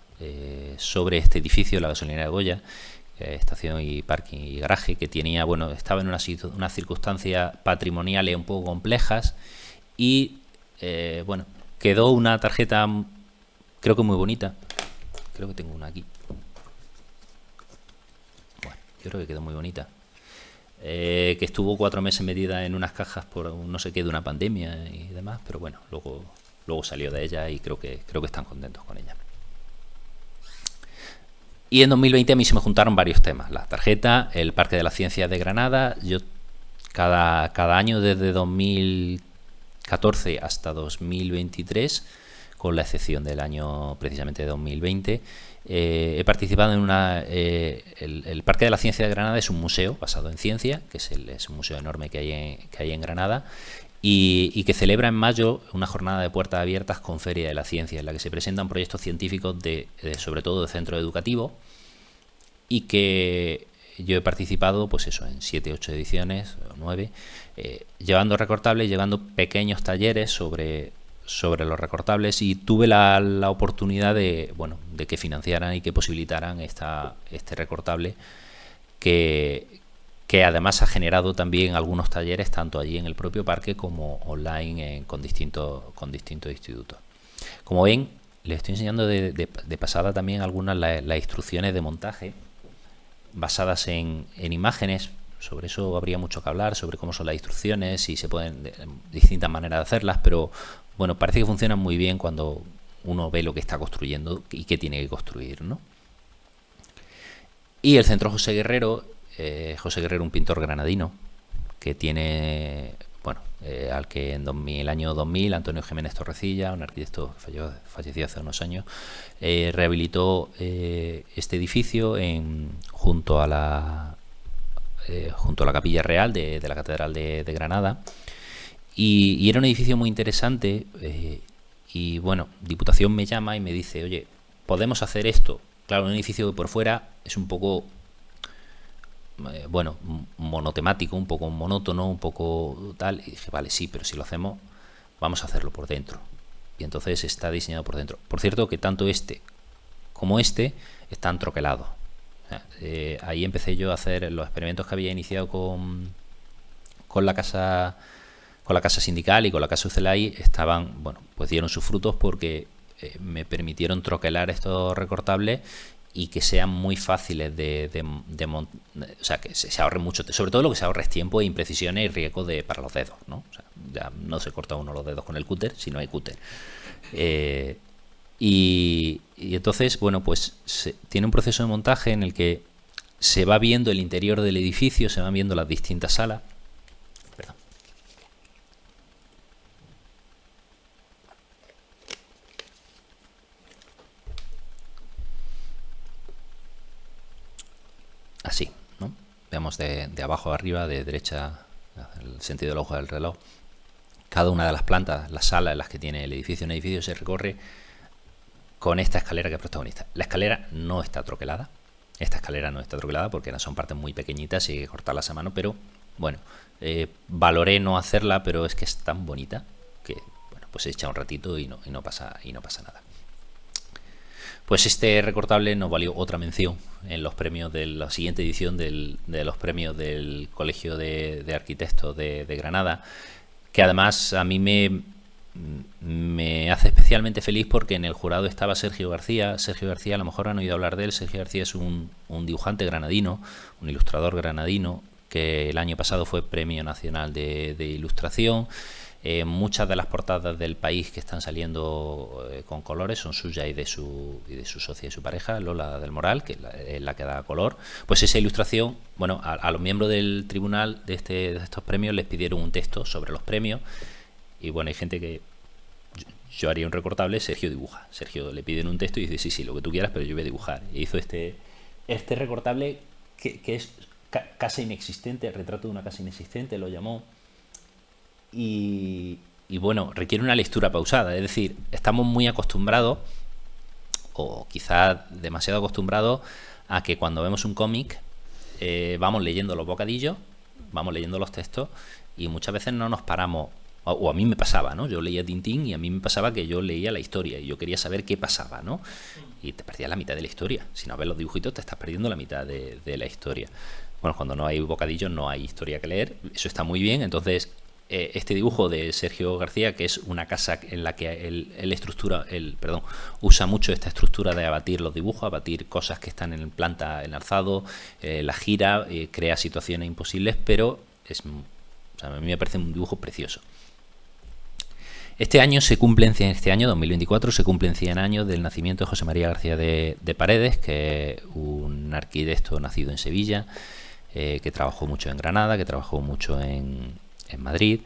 B: sobre este edificio, la gasolinera de Goya, estación y parking y garaje, que tenía, bueno, estaba en unas circunstancias patrimoniales un poco complejas y, bueno, quedó una tarjeta, creo que muy bonita. Creo que tengo una aquí. Bueno, yo creo que quedó muy bonita. Que estuvo 4 meses metida en unas cajas por no sé qué de una pandemia y demás, pero bueno, luego salió de ella y creo que están contentos con ella. Y en 2020 a mí se me juntaron varios temas: la tarjeta, el Parque de las Ciencias de Granada. Yo cada año desde 2014 hasta 2023, con la excepción del año precisamente de 2020, he participado en el Parque de la Ciencia de Granada. Es un museo basado en ciencia, que es un museo enorme que hay en Granada, y que celebra en mayo una jornada de puertas abiertas con Feria de la Ciencia, en la que se presentan proyectos científicos sobre todo de centro educativo, y que yo he participado, pues eso, en 7, 8 ediciones, o 9, llevando recortables, llevando pequeños talleres sobre los recortables, y tuve la oportunidad de que financiaran y que posibilitaran este recortable, que además ha generado también algunos talleres tanto allí en el propio parque como online con distintos institutos. Como ven, les estoy enseñando de pasada también algunas las instrucciones de montaje basadas en imágenes. Sobre eso habría mucho que hablar, sobre cómo son las instrucciones y se pueden distintas maneras de hacerlas, pero bueno, parece que funcionan muy bien cuando uno ve lo que está construyendo y qué tiene que construir, ¿no? Y el Centro José Guerrero, un pintor granadino, que tiene, al que en el año 2000 Antonio Jiménez Torrecilla, un arquitecto que falleció hace unos años, rehabilitó este edificio junto a la Capilla Real de la Catedral de Granada, y era un edificio muy interesante, y bueno, Diputación me llama y me dice, oye, ¿podemos hacer esto? Claro, un edificio que por fuera es un poco monotemático, un poco monótono, un poco tal, y dije, vale, sí, pero si lo hacemos, vamos a hacerlo por dentro. Y entonces está diseñado por dentro. Por cierto, que tanto este como este están troquelados. O sea, ahí empecé yo a hacer los experimentos que había iniciado con la casa sindical y con la casa Ucelay. Pues dieron sus frutos, porque me permitieron troquelar estos recortables y que sean muy fáciles de montar, o sea, que se ahorre mucho, sobre todo lo que se ahorre es tiempo e imprecisiones y riesgo para los dedos, ¿no? O sea, ya no se corta uno los dedos con el cúter si no hay cúter. Y entonces, pues tiene un proceso de montaje en el que se va viendo el interior del edificio, se van viendo las distintas salas. Perdón. Así, ¿no? Veamos de abajo a arriba, de derecha, el sentido del ojo del reloj, cada una de las plantas, las salas en las que tiene el edificio. Un edificio se recorre con esta escalera que es protagonista. La escalera no está troquelada. Esta escalera no está troquelada porque son partes muy pequeñitas y hay que cortarlas a mano, pero bueno, valoré no hacerla, pero es que es tan bonita que pues se echa un ratito y no pasa nada. Pues este recortable nos valió otra mención en los premios de la siguiente edición de los premios del Colegio de Arquitectos de Granada, que además a mí me hace especialmente feliz porque en el jurado estaba Sergio García. Sergio García, a lo mejor han oído hablar de él. Sergio García es un dibujante granadino, un ilustrador granadino, que el año pasado fue Premio Nacional de Ilustración. Muchas de las portadas del país que están saliendo con colores son suyas y de su socia y su pareja, Lola del Moral, que es la que da color. Pues esa ilustración, a los miembros del tribunal de estos premios les pidieron un texto sobre los premios, y hay gente que yo haría un recortable, Sergio dibuja. Sergio le piden un texto y dice, sí, lo que tú quieras, pero yo voy a dibujar. Y hizo este recortable que es casa inexistente, el retrato de una casa inexistente, lo llamó. Y requiere una lectura pausada, es decir, estamos muy acostumbrados, o quizás demasiado acostumbrados, a que cuando vemos un cómic vamos leyendo los bocadillos, vamos leyendo los textos, y muchas veces no nos paramos, o a mí me pasaba, ¿no? Yo leía Tintín y a mí me pasaba que yo leía la historia y yo quería saber qué pasaba, ¿no? Y te perdías la mitad de la historia. Si no ves los dibujitos te estás perdiendo la mitad de la historia. Cuando no hay bocadillos no hay historia que leer, eso está muy bien. Entonces este dibujo de Sergio García, que es una casa en la que él usa mucho esta estructura de abatir los dibujos, abatir cosas que están en planta, en alzado, la gira, crea situaciones imposibles, pero a mí me parece un dibujo precioso. Este año 2024, se cumplen 100 años del nacimiento de José María García de Paredes, que es un arquitecto nacido en Sevilla, que trabajó mucho en Granada, que trabajó mucho en Madrid,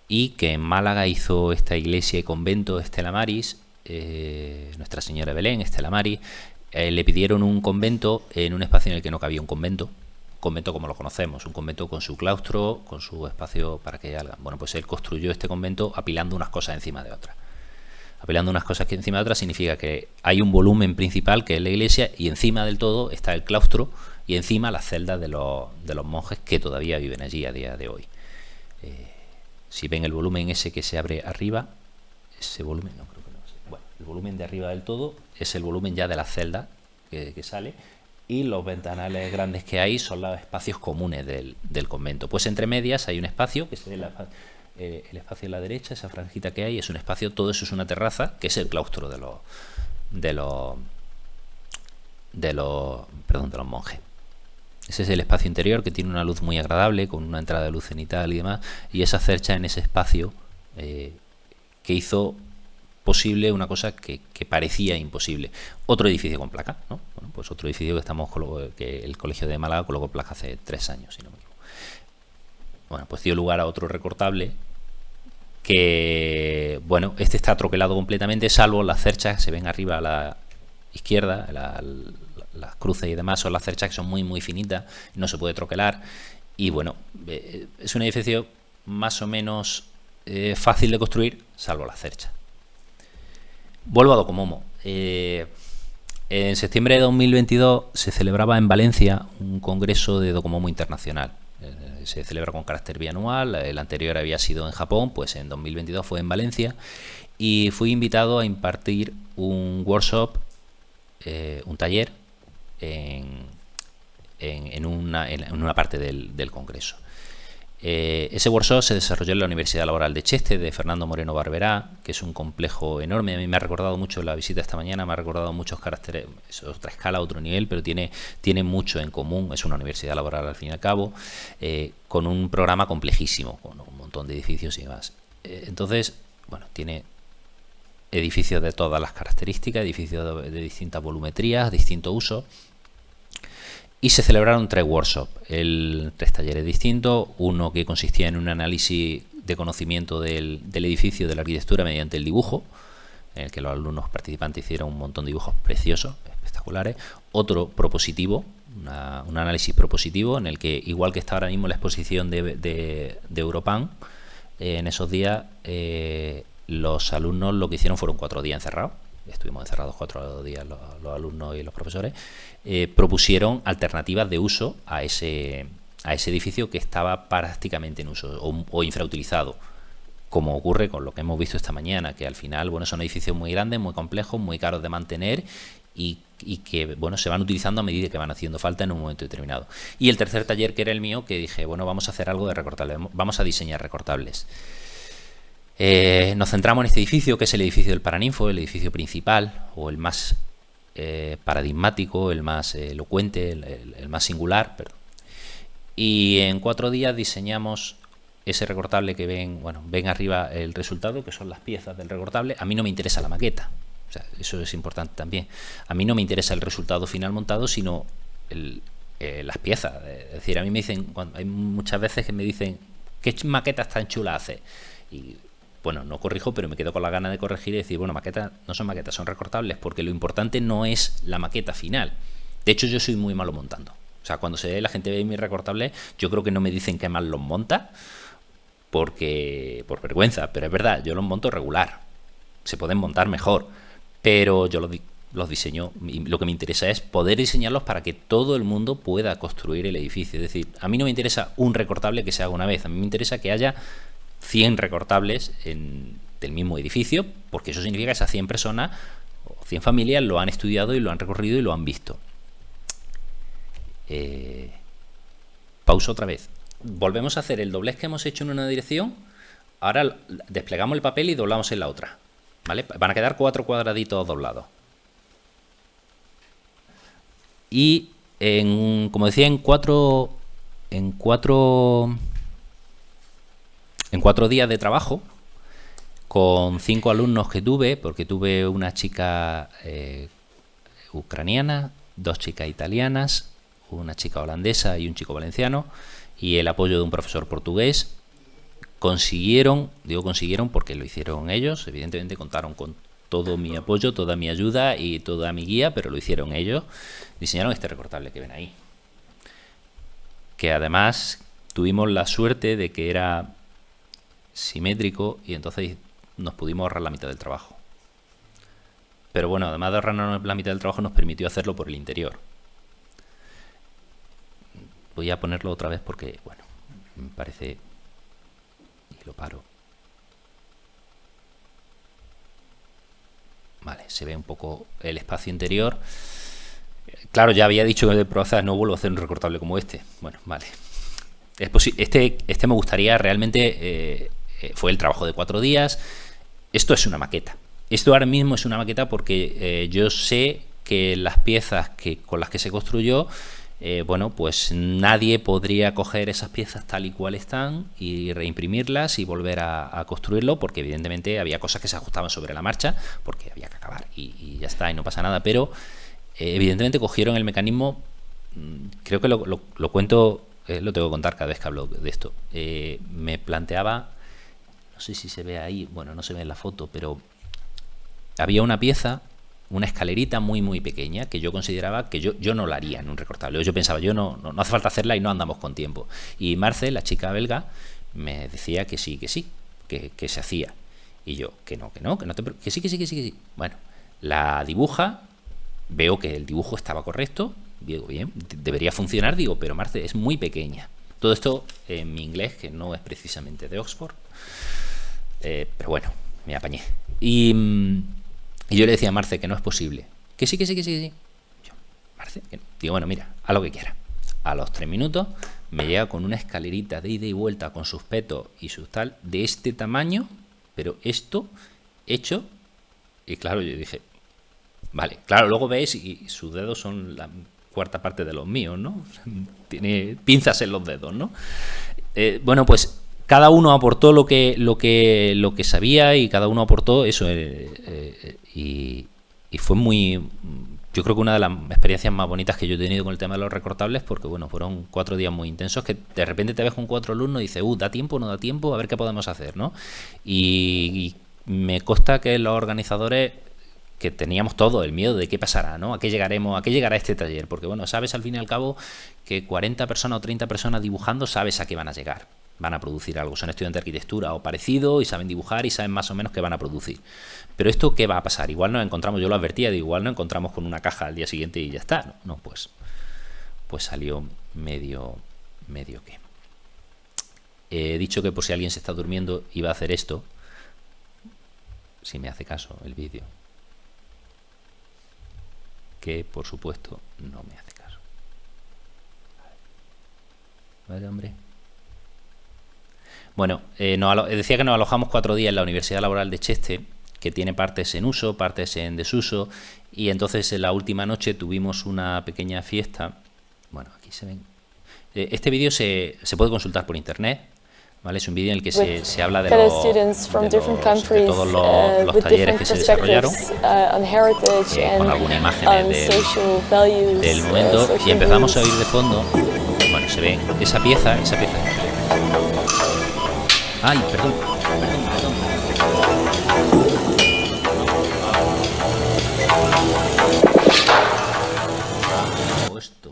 B: y que en Málaga hizo esta iglesia y convento Estela Maris, Nuestra Señora de Belén, Estela Maris. Le pidieron un convento en un espacio en el que no cabía un convento, convento como lo conocemos, un convento con su claustro, con su espacio para que hagan. Bueno, pues él construyó este convento apilando unas cosas encima de otras. Apilando unas cosas que encima de otras significa que hay un volumen principal que es la iglesia y encima del todo está el claustro y encima las celdas de los monjes que todavía viven allí a día de hoy. Si ven el volumen ese que se abre arriba, ese volumen, no creo que no sé. Bueno, el volumen de arriba del todo es el volumen ya de la celda que sale, y los ventanales grandes que hay son los espacios comunes del convento. Pues entre medias hay un espacio que se ve el espacio a la derecha, esa franjita que hay, es un espacio, todo eso es una terraza, que es el claustro de los monjes. Ese es el espacio interior, que tiene una luz muy agradable, con una entrada de luz cenital y demás, y esa cercha en ese espacio que hizo posible una cosa que parecía imposible. Otro edificio con placa, ¿no? Bueno, pues otro edificio que el Colegio de Málaga colocó placa hace 3 años, si no me equivoco. Bueno, pues dio lugar a otro recortable que, bueno, este está troquelado completamente, salvo las cerchas, se ven arriba a la izquierda, las cruces y demás, son las cerchas que son muy muy finitas, no se puede troquelar, y bueno, es un edificio más o menos fácil de construir, salvo las cerchas. Vuelvo a Docomomo. En septiembre de 2022 se celebraba en Valencia un congreso de Docomomo internacional. Se celebra con carácter bianual, el anterior había sido en Japón, pues en 2022 fue en Valencia, y fui invitado a impartir un workshop, un taller, en una parte del congreso. Ese workshop se desarrolló en la Universidad Laboral de Cheste, de Fernando Moreno Barberá, que es un complejo enorme. A mí me ha recordado mucho la visita esta mañana, me ha recordado muchos caracteres, es otra escala, otro nivel, pero tiene mucho en común. Es una universidad laboral al fin y al cabo, con un programa complejísimo, con un montón de edificios y demás. Entonces, bueno, tiene edificios de todas las características, edificios de distintas volumetrías, distinto uso. Y se celebraron 3 workshops, 3 talleres distintos, uno que consistía en un análisis de conocimiento del edificio, de la arquitectura mediante el dibujo, en el que los alumnos participantes hicieron un montón de dibujos preciosos, espectaculares. Otro propositivo, un análisis propositivo, en el que, igual que está ahora mismo la exposición de Europan, en esos días los alumnos lo que hicieron fueron 4 días encerrados. Estuvimos encerrados 4 días los alumnos y los profesores, propusieron alternativas de uso a ese edificio que estaba prácticamente en uso o infrautilizado, como ocurre con lo que hemos visto esta mañana, que al final, bueno, son edificios muy grandes, muy complejos, muy caros de mantener y que, bueno, se van utilizando a medida que van haciendo falta en un momento determinado. Y el tercer taller, que era el mío, que dije, bueno, vamos a hacer algo de recortables, vamos a diseñar recortables. Nos centramos en este edificio, que es el edificio del Paraninfo, el edificio principal, o el más paradigmático, el más elocuente, el más singular, perdón. Y en 4 días diseñamos ese recortable que ven arriba el resultado, que son las piezas del recortable. A mí no me interesa la maqueta, o sea, eso es importante también. A mí no me interesa el resultado final montado, sino las piezas. Es decir, a mí me dicen, hay muchas veces que me dicen, ¿qué maquetas tan chulas haces? Y bueno, no corrijo, pero me quedo con la gana de corregir y decir, bueno, maquetas no son maquetas, son recortables, porque lo importante no es la maqueta final. De hecho, yo soy muy malo montando. O sea, cuando la gente ve mis recortables, yo creo que no me dicen que mal los monta, por vergüenza, pero es verdad, yo los monto regular. Se pueden montar mejor, pero yo los diseño, y lo que me interesa es poder diseñarlos para que todo el mundo pueda construir el edificio. Es decir, a mí no me interesa un recortable que se haga una vez, a mí me interesa que haya 100 recortables del mismo edificio, porque eso significa que esas 100 personas o 100 familias lo han estudiado y lo han recorrido y lo han visto. Pauso otra vez. Volvemos a hacer el doblez que hemos hecho en una dirección. Ahora desplegamos el papel y doblamos en la otra, ¿vale? Van a quedar 4 cuadraditos doblados. Y como decía, en 4 días de trabajo, con 5 alumnos que tuve, porque tuve una chica ucraniana, 2 chicas italianas, una chica holandesa y un chico valenciano, y el apoyo de un profesor portugués, consiguieron porque lo hicieron ellos, evidentemente contaron con todo mi apoyo, toda mi ayuda y toda mi guía, pero lo hicieron ellos, diseñaron este recortable que ven ahí. que además tuvimos la suerte de que era simétrico y entonces nos pudimos ahorrar la mitad del trabajo. Pero bueno, además de ahorrarnos la mitad del trabajo, nos permitió hacerlo por el interior. Voy a ponerlo otra vez porque, bueno, me parece... Y lo paro. Vale, se ve un poco el espacio interior. Claro, ya había dicho que de Proazas no vuelvo a hacer un recortable como este. Bueno, vale. Es este me gustaría realmente... fue el trabajo de 4 días. Esto es una maqueta. Esto ahora mismo es una maqueta porque yo sé que las piezas con las que se construyó, bueno, pues nadie podría coger esas piezas tal y cual están y reimprimirlas y volver a construirlo, porque evidentemente había cosas que se ajustaban sobre la marcha, porque había que acabar y ya está, y no pasa nada, pero evidentemente cogieron el mecanismo, creo que lo cuento, lo tengo que contar cada vez que hablo de esto. Me planteaba, no sé si se ve ahí, bueno, no se ve en la foto, pero había una pieza, una escalerita muy muy pequeña que yo consideraba que yo no la haría en un recortable. Yo pensaba, no hace falta hacerla y no andamos con tiempo. Y Marce, la chica belga, me decía que sí, que se hacía. Y yo, que sí. Bueno, la dibuja, veo que el dibujo estaba correcto, digo, bien, debería funcionar, digo, pero Marce es muy pequeña. Todo esto en mi inglés, que no es precisamente de Oxford, pero bueno, me apañé. Y yo le decía a Marce que no es posible. Que sí. Yo, Marce, digo, bueno, mira, haz lo que quiera. A los 3 minutos me llega con una escalerita de ida y vuelta con sus petos y sus tal, de este tamaño, pero esto hecho. Y claro, yo dije, vale, claro, luego veis y sus dedos son la cuarta parte de los míos, ¿no? Tiene pinzas en los dedos, ¿no? Bueno, pues cada uno aportó lo que sabía y cada uno aportó eso y fue muy, yo creo que una de las experiencias más bonitas que yo he tenido con el tema de los recortables, porque bueno, fueron 4 días muy intensos que de repente te ves con 4 alumnos y dices, ¿da tiempo? ¿No da tiempo? A ver qué podemos hacer, ¿no? Y me consta que los organizadores, que teníamos todo el miedo de qué pasará, ¿no? ¿A qué llegaremos? ¿A qué llegará este taller? Porque bueno, sabes al fin y al cabo que 40 personas o 30 personas dibujando, sabes a qué van a llegar. Van a producir algo, son estudiantes de arquitectura o parecido y saben dibujar y saben más o menos qué van a producir. Pero esto, ¿qué va a pasar? Igual nos encontramos, yo lo advertía, igual nos encontramos con una caja al día siguiente y ya está. No, pues salió medio que. He dicho que por si alguien se está durmiendo iba a hacer esto, si me hace caso el vídeo, que por supuesto no me hace caso. Vale, hombre. Bueno, decía que nos alojamos 4 días en la Universidad Laboral de Cheste, que tiene partes en uso, partes en desuso, y entonces en la última noche tuvimos una pequeña fiesta. Bueno, aquí se ven. Este vídeo se puede consultar por internet, ¿vale? Es un vídeo en el que se habla de todos los talleres que se desarrollaron, con alguna imagen del momento, y empezamos a oír de fondo, bueno, se ve esa pieza. Ay, perdón.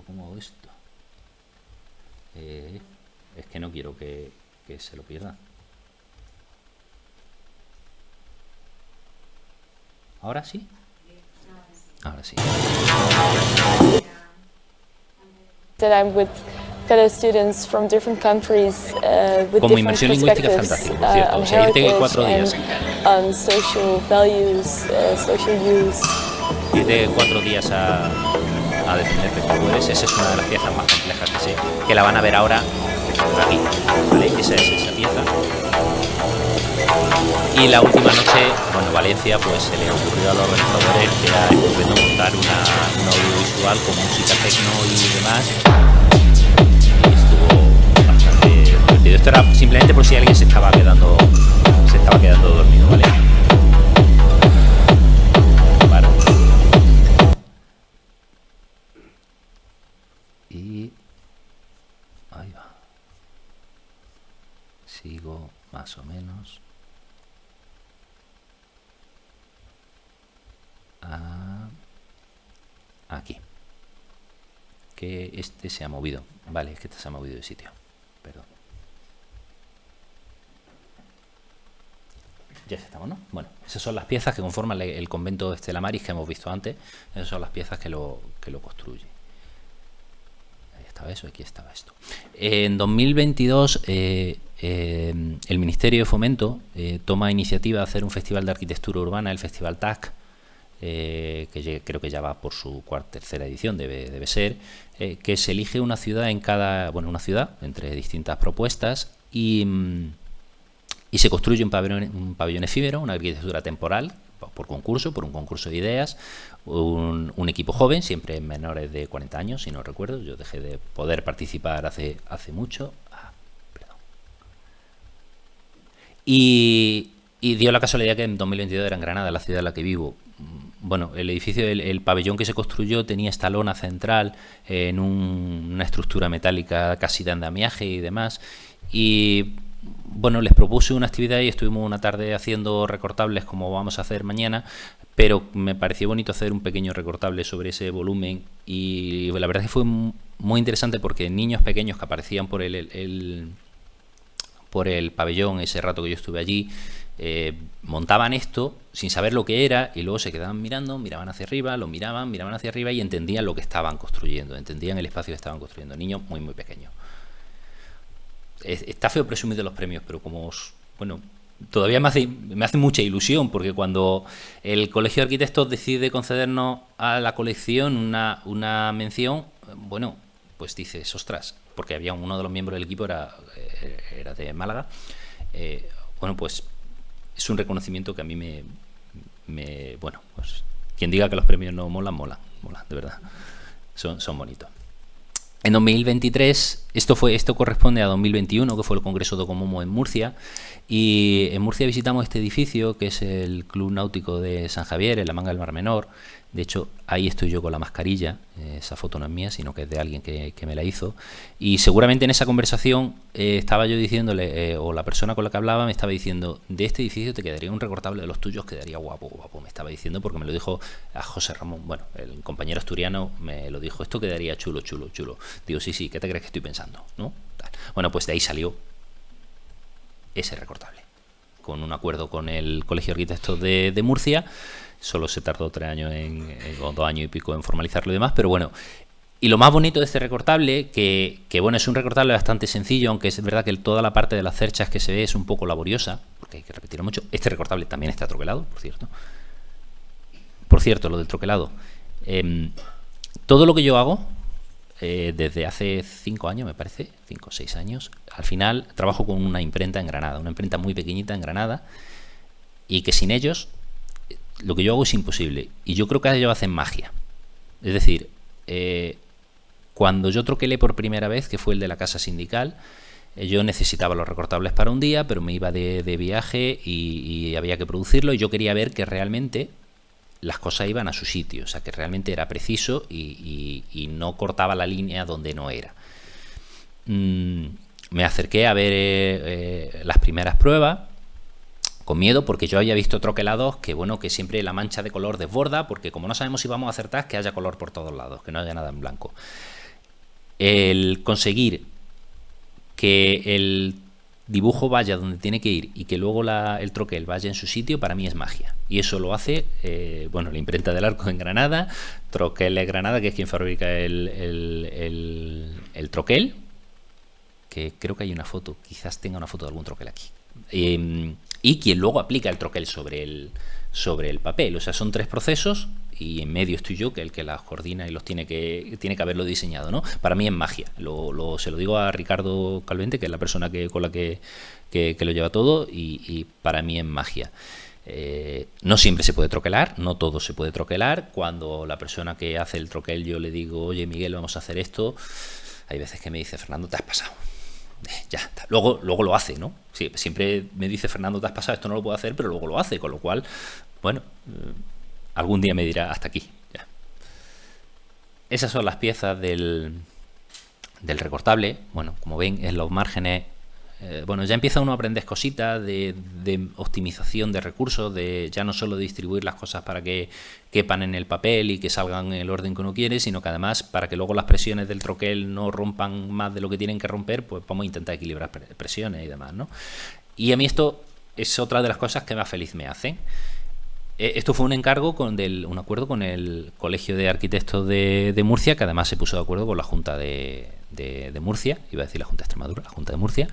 B: ¿Cómo hago esto? Es que no quiero que se lo pierdan. ¿Ahora sí? Ahora sí. Como inmersión lingüística es fantástico, por cierto. O sea, irte 4 días. Irte 4 días a defenderte como eres, esa es una de las piezas más complejas que la van a ver ahora aquí, ¿vale? Esa es esa pieza. Y la última noche, bueno, Valencia, pues se le ocurrió a los organizadores que era estupendo montar un audiovisual con música techno y demás. Y estuvo bastante divertido. Esto era simplemente por si alguien se estaba quedando dormido, ¿vale? Claro. Y ahí va. Sigo más o menos. Aquí. que este se ha movido. Vale, es que este se ha movido de sitio. Perdón. Ya estamos, ¿no? Bueno, esas son las piezas que conforman el convento Stella Maris que hemos visto antes. Esas son las piezas que lo construyen. Ahí estaba eso, aquí estaba esto. En 2022, el Ministerio de Fomento toma iniciativa de hacer un festival de arquitectura urbana, el Festival TAC, que creo que ya va por su tercera edición, debe ser, que se elige una ciudad en cada, bueno, una ciudad entre distintas propuestas y se construye un pabellón efímero, una arquitectura temporal, por un concurso de ideas, un equipo joven, siempre menores de 40 años, si no recuerdo. Yo dejé de poder participar hace mucho. Perdón. Y dio la casualidad que en 2022 era en Granada, la ciudad en la que vivo. Bueno, el edificio, el pabellón que se construyó tenía esta lona central en una estructura metálica casi de andamiaje y demás. Y bueno, les propuse una actividad y estuvimos una tarde haciendo recortables como vamos a hacer mañana, pero me pareció bonito hacer un pequeño recortable sobre ese volumen y la verdad es que fue muy interesante porque niños pequeños que aparecían por el pabellón ese rato que yo estuve allí, montaban esto sin saber lo que era y luego se quedaban mirando, miraban hacia arriba, lo miraban hacia arriba y entendían lo que estaban construyendo, entendían el espacio que estaban construyendo, niños muy muy pequeños. Está feo presumir de los premios, pero como, bueno, todavía me hace mucha ilusión, porque cuando el Colegio de Arquitectos decide concedernos a la colección una mención, bueno, pues dices, ostras, porque había uno de los miembros del equipo, era de Málaga, bueno, pues es un reconocimiento que a mí bueno, pues quien diga que los premios no molan, de verdad, son bonitos. En 2023, esto corresponde a 2021, que fue el Congreso de Docomomo en Murcia, y en Murcia visitamos este edificio, que es el Club Náutico de San Javier, en la Manga del Mar Menor. De hecho, ahí estoy yo con la mascarilla, esa foto no es mía, sino que es de alguien que me la hizo. Y seguramente en esa conversación estaba yo diciéndole, o la persona con la que hablaba me estaba diciendo, de este edificio te quedaría un recortable de los tuyos, quedaría guapo, me estaba diciendo, porque me lo dijo a José Ramón, bueno, el compañero asturiano me lo dijo, esto quedaría chulo. Digo, sí, ¿qué te crees que estoy pensando? ¿No? Bueno, pues de ahí salió ese recortable, con un acuerdo con el Colegio de Arquitectos de Murcia. Solo se tardó 3 años o 2 años y pico en formalizarlo y demás, pero bueno. Y lo más bonito de este recortable, que bueno, es un recortable bastante sencillo, aunque es verdad que toda la parte de las cerchas que se ve es un poco laboriosa, porque hay que repetirlo mucho. Este recortable también está troquelado, por cierto. Por cierto, lo del troquelado. Todo lo que yo hago, desde hace 5 años, me parece, 5 o 6 años, al final trabajo con una imprenta en Granada, una imprenta muy pequeñita en Granada, y que sin ellos lo que yo hago es imposible. Y yo creo que ellos hacen magia. Es decir, cuando yo troquelé por primera vez, que fue el de la casa sindical, yo necesitaba los recortables para un día, pero me iba de viaje y había que producirlo, y yo quería ver que realmente las cosas iban a su sitio, o sea, que realmente era preciso y no cortaba la línea donde no era. Me acerqué a ver las primeras pruebas, con miedo, porque yo había visto troquelados que, bueno, que siempre la mancha de color desborda, porque como no sabemos si vamos a acertar, que haya color por todos lados, que no haya nada en blanco. El conseguir que el dibujo vaya donde tiene que ir y que luego el troquel vaya en su sitio, para mí es magia. Y eso lo hace, bueno, la imprenta del Arco en Granada, Troqueles Granada, que es quien fabrica el troquel, que creo que hay una foto, quizás tenga una foto de algún troquel aquí. Y quien luego aplica el troquel sobre el papel. O sea, son 3 procesos y en medio estoy yo, que el que las coordina y los tiene que haberlo diseñado, ¿no? Para mí es magia. Se lo digo a Ricardo Calvente, que es la persona con la que lo lleva todo, y para mí es magia. No siempre se puede troquelar, no todo se puede troquelar. Cuando la persona que hace el troquel yo le digo, oye Miguel, vamos a hacer esto, hay veces que me dice, Fernando, te has pasado. Ya está. Luego lo hace, ¿no? Sí, siempre me dice, Fernando, te has pasado, esto no lo puedo hacer, pero luego lo hace, con lo cual, bueno, algún día me dirá hasta aquí. Ya. Esas son las piezas del recortable. Bueno, como ven, en los márgenes bueno, ya empieza uno a aprender cositas de optimización de recursos, de ya no solo distribuir las cosas para que quepan en el papel y que salgan en el orden que uno quiere, sino que además para que luego las presiones del troquel no rompan más de lo que tienen que romper, pues vamos a intentar equilibrar presiones y demás, ¿no? Y a mí esto es otra de las cosas que más feliz me hacen. Esto fue un encargo un acuerdo con el Colegio de Arquitectos de Murcia, que además se puso de acuerdo con la Junta de Murcia, iba a decir la Junta de Extremadura, la Junta de Murcia,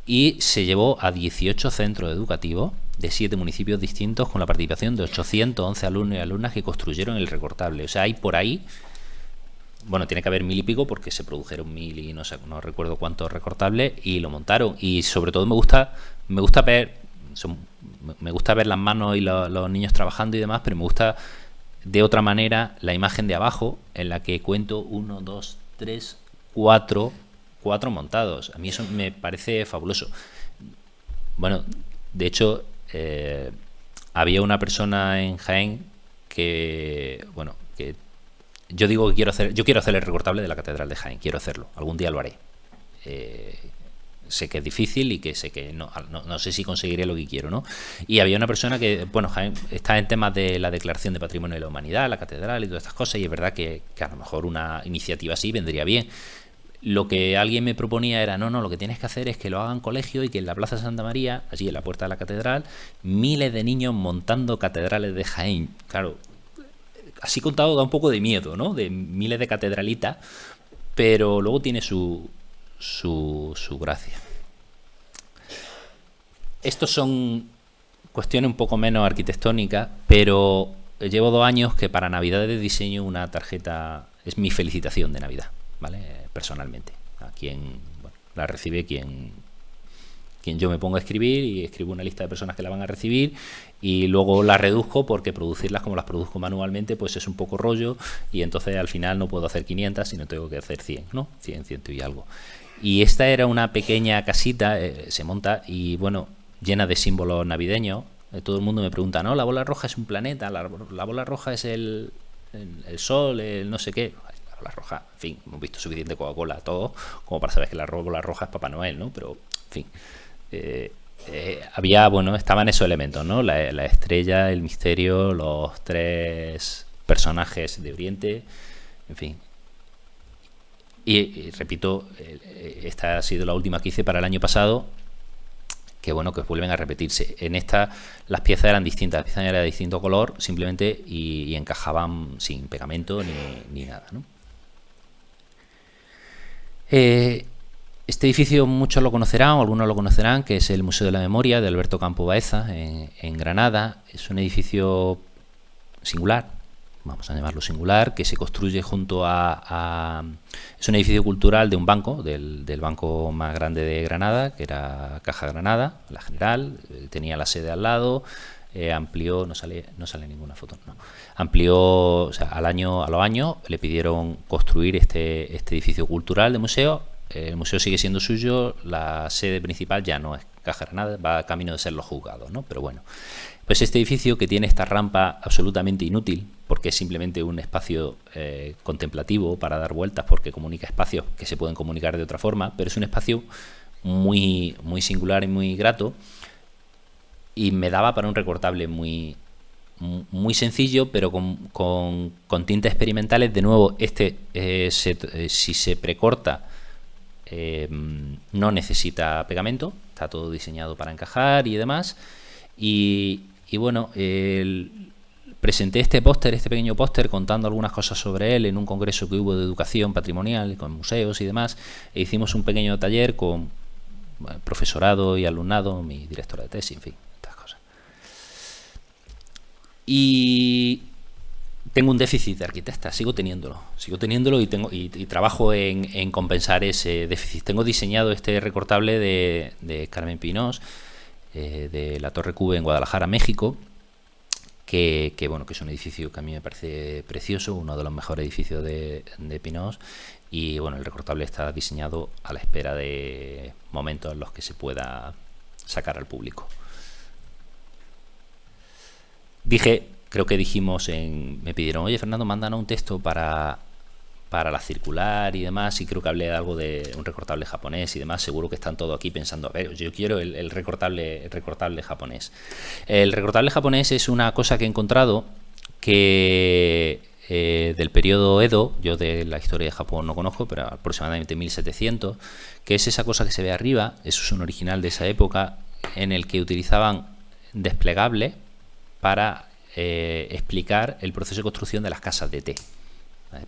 B: y se llevó a 18 centros educativos de 7 municipios distintos con la participación de 811 alumnos y alumnas que construyeron el recortable. O sea, hay por ahí, bueno, tiene que haber 1000 y pico porque se produjeron 1000 y no sé, no recuerdo cuántos recortables y lo montaron. Y sobre todo me gusta ver las manos y los niños trabajando y demás, pero me gusta de otra manera la imagen de abajo en la que cuento 1, 2, 3, 4 montados. A mí eso me parece fabuloso. Bueno, de hecho, había una persona en Jaén que yo digo que quiero hacer el recortable de la Catedral de Jaén, quiero hacerlo, algún día lo haré. Sé que es difícil y que sé que no sé si conseguiré lo que quiero, ¿no? Y había una persona que, bueno, Jaén está en temas de la Declaración de Patrimonio de la Humanidad, la Catedral y todas estas cosas, y es verdad que a lo mejor una iniciativa así vendría bien. Lo que alguien me proponía era, no, lo que tienes que hacer es que lo hagan colegio y que en la Plaza Santa María, allí en la puerta de la catedral, miles de niños montando catedrales de Jaén. Claro, así contado da un poco de miedo, ¿no? De miles de catedralitas, pero luego tiene su gracia. Estos son cuestiones un poco menos arquitectónicas, pero llevo 2 años que para Navidades diseño una tarjeta, es mi felicitación de Navidad, ¿vale? Personalmente, a quien la recibe quien yo me pongo a escribir y escribo una lista de personas que la van a recibir y luego la reduzco porque producirlas como las produzco manualmente pues es un poco rollo y entonces al final no puedo hacer 500 sino tengo que hacer 100, ¿no? 100 y algo. Y esta era una pequeña casita, se monta y bueno, llena de símbolos navideños. Todo el mundo me pregunta, ¿no? La bola roja es un planeta, la bola roja es el sol, el no sé qué. La bola roja, en fin, hemos visto suficiente Coca-Cola, todo, como para saber que la bola roja es Papá Noel, ¿no? Pero, en fin, estaban esos elementos, ¿no? La estrella, el misterio, los 3 personajes de Oriente, en fin. Y repito, esta ha sido la última que hice para el año pasado, que bueno, que vuelven a repetirse. En esta las piezas eran distintas, las piezas eran de distinto color, simplemente, y encajaban sin pegamento ni nada, ¿no? Este edificio muchos lo conocerán, o algunos lo conocerán, que es el Museo de la Memoria de Alberto Campo Baeza, en Granada. Es un edificio singular, vamos a llamarlo singular, que se construye junto es un edificio cultural de un banco, del banco más grande de Granada, que era Caja Granada, la General, tenía la sede al lado, amplió, no sale ninguna foto, no. Amplió, o sea, a los años le pidieron construir este edificio cultural de museo. El museo sigue siendo suyo, la sede principal ya no es Caja Granada, va a camino de ser los juzgados, ¿no? Pero bueno, pues este edificio que tiene esta rampa absolutamente inútil, porque es simplemente un espacio contemplativo para dar vueltas, porque comunica espacios que se pueden comunicar de otra forma, pero es un espacio muy, muy singular y muy grato, y me daba para un recortable muy sencillo, pero con tintes experimentales. De nuevo, si se precorta, no necesita pegamento, está todo diseñado para encajar y demás. Y bueno, presenté este pequeño póster contando algunas cosas sobre él en un congreso que hubo de educación patrimonial con museos y demás, e hicimos un pequeño taller con profesorado y alumnado, mi directora de tesis, en fin, estas cosas. Y tengo un déficit de arquitecta, sigo teniéndolo y trabajo en compensar ese déficit. Tengo diseñado este recortable de Carmen Pinós, de la Torre Cube en Guadalajara, México, que es un edificio que a mí me parece precioso, uno de los mejores edificios de Pinós, y bueno, el recortable está diseñado a la espera de momentos en los que se pueda sacar al público. Creo que dijimos me pidieron, oye Fernando, mándanos un texto para para la circular y demás, y creo que hablé de algo de un recortable japonés y demás. Seguro que están todos aquí pensando, a ver, yo quiero el recortable japonés. El recortable japonés es una cosa que he encontrado que del periodo Edo, yo de la historia de Japón no conozco, pero aproximadamente 1700, que es esa cosa que se ve arriba. Eso es un original de esa época, en el que utilizaban desplegables para explicar el proceso de construcción de las casas de té,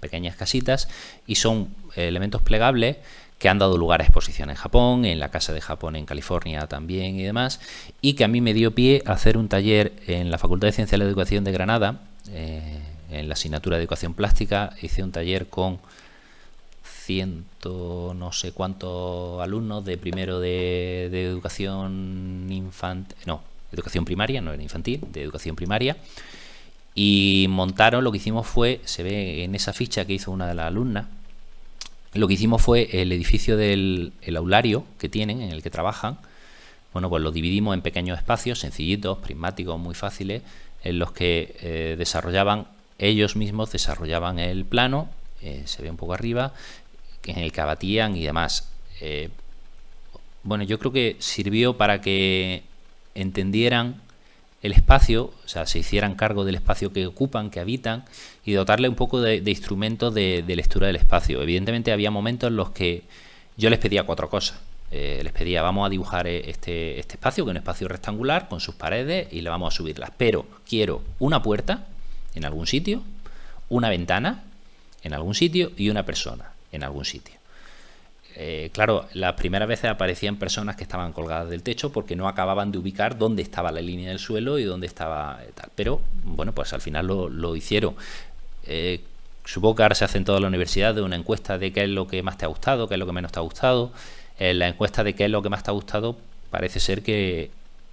B: pequeñas casitas, y son elementos plegables que han dado lugar a exposiciones en Japón, en la Casa de Japón en California también y demás, y que a mí me dio pie a hacer un taller en la Facultad de Ciencias de la Educación de Granada, en la asignatura de Educación Plástica. Hice un taller con no sé cuántos alumnos de primero de educación infantil, no, educación primaria, no era infantil, de educación primaria, y montaron, lo que hicimos fue, se ve en esa ficha que hizo una de las alumnas, lo que hicimos fue el edificio del aulario que tienen, en el que trabajan. Bueno, pues lo dividimos en pequeños espacios sencillitos, prismáticos, muy fáciles, en los que ellos mismos desarrollaban el plano, se ve un poco arriba, en el que abatían y demás. Bueno, yo creo que sirvió para que entendieran el espacio, o sea, se hicieran cargo del espacio que ocupan, que habitan, y dotarle un poco de instrumentos de lectura del espacio. Evidentemente había momentos en los que yo les pedía 4 cosas. Les pedía, vamos a dibujar este espacio, que es un espacio rectangular con sus paredes, y le vamos a subirlas, pero quiero una puerta en algún sitio, una ventana en algún sitio y una persona en algún sitio. Claro, las primeras veces aparecían personas que estaban colgadas del techo porque no acababan de ubicar dónde estaba la línea del suelo y dónde estaba tal. Pero bueno, pues al final lo hicieron. Supongo que ahora se hace en toda la universidad de una encuesta de qué es lo que más te ha gustado, qué es lo que menos te ha gustado. La encuesta de qué es lo que más te ha gustado, parece ser que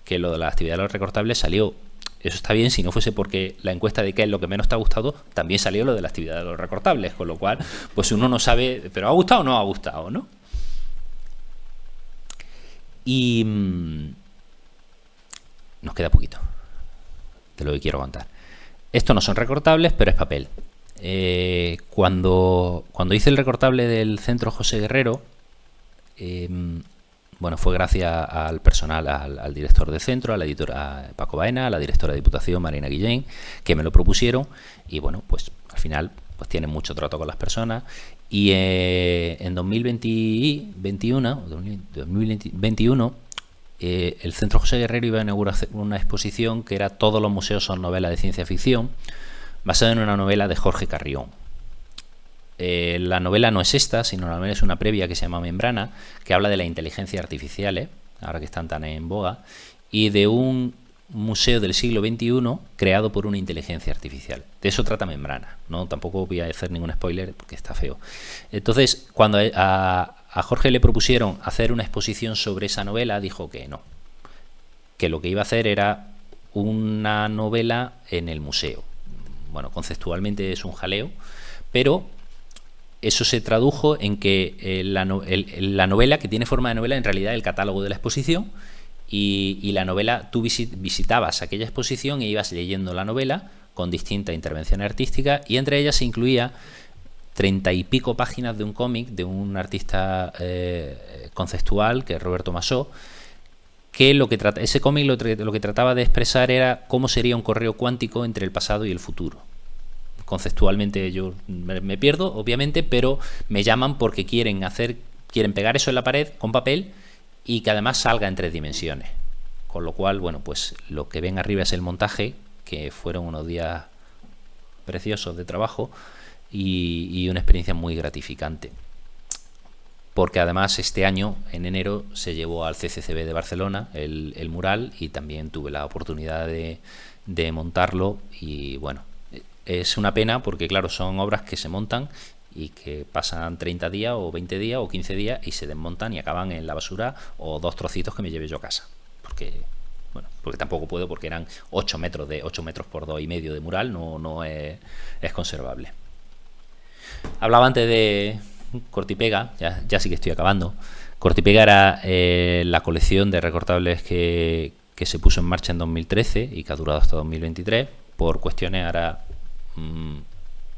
B: lo de la actividad de los recortables salió. Eso está bien, si no fuese porque la encuesta de qué es lo que menos te ha gustado, también salió lo de la actividad de los recortables, con lo cual pues uno no sabe, pero ¿ha gustado o no ha gustado, no? Y nos queda poquito de lo que quiero contar. Estos no son recortables, pero es papel. Cuando hice el recortable del Centro José Guerrero, bueno, fue gracias al personal, al director del centro, a la editora Paco Baena, a la directora de Diputación Marina Guillén, que me lo propusieron, y bueno, pues al final pues tienen mucho trato con las personas. Y en 2021 el Centro José Guerrero iba a inaugurar una exposición que era Todos los museos son novelas de ciencia ficción, basada en una novela de Jorge Carrión. La novela no es esta, sino la novela es una previa que se llama Membrana, que habla de las inteligencias artificiales, ahora que están tan en boga, y de un museo del siglo XXI creado por una inteligencia artificial. De eso trata Membrana, ¿no? Tampoco voy a hacer ningún spoiler porque está feo. Entonces, cuando a Jorge le propusieron hacer una exposición sobre esa novela, dijo que no, que lo que iba a hacer era una novela en el museo. Bueno, conceptualmente es un jaleo, pero eso se tradujo en que la novela, que tiene forma de novela, en realidad es el catálogo de la exposición, y la novela, tú visitabas aquella exposición e ibas leyendo la novela con distintas intervenciones artísticas, y entre ellas se incluía 30 y pico páginas de un cómic de un artista conceptual, que es Roberto Masó, que ese cómic lo que trataba de expresar era cómo sería un correo cuántico entre el pasado y el futuro. Conceptualmente yo me pierdo, obviamente, pero me llaman porque quieren pegar eso en la pared con papel y que además salga en 3 dimensiones. Con lo cual, bueno, pues lo que ven arriba es el montaje, que fueron unos días preciosos de trabajo y una experiencia muy gratificante. Porque además este año, en enero, se llevó al CCCB de Barcelona el mural, y también tuve la oportunidad de montarlo, y bueno, es una pena porque claro, son obras que se montan y que pasan 30 días o 20 días o 15 días y se desmontan y acaban en la basura, o 2 trocitos que me lleve yo a casa, porque tampoco puedo, porque eran 8 metros por 2,5 de mural, no es conservable. Hablaba antes de Cortipega, ya sí que estoy acabando. Cortipega era la colección de recortables que se puso en marcha en 2013 y que ha durado hasta 2023, por cuestiones ahora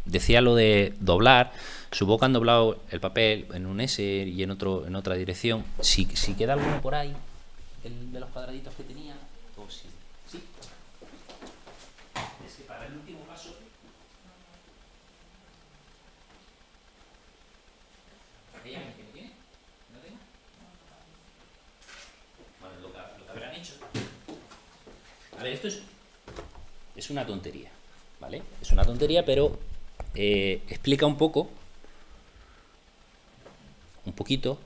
B: decía lo de doblar. Supongo que han doblado el papel en un S y en otra dirección. Si queda alguno por ahí, el de los cuadraditos que tenía, o sí. Sí. Es que para el último paso. ¿Ella me tiene? ¿No tengo? Bueno, lo que habrán hecho. A ver, esto es una tontería, ¿vale? Es una tontería, pero explica un poquito,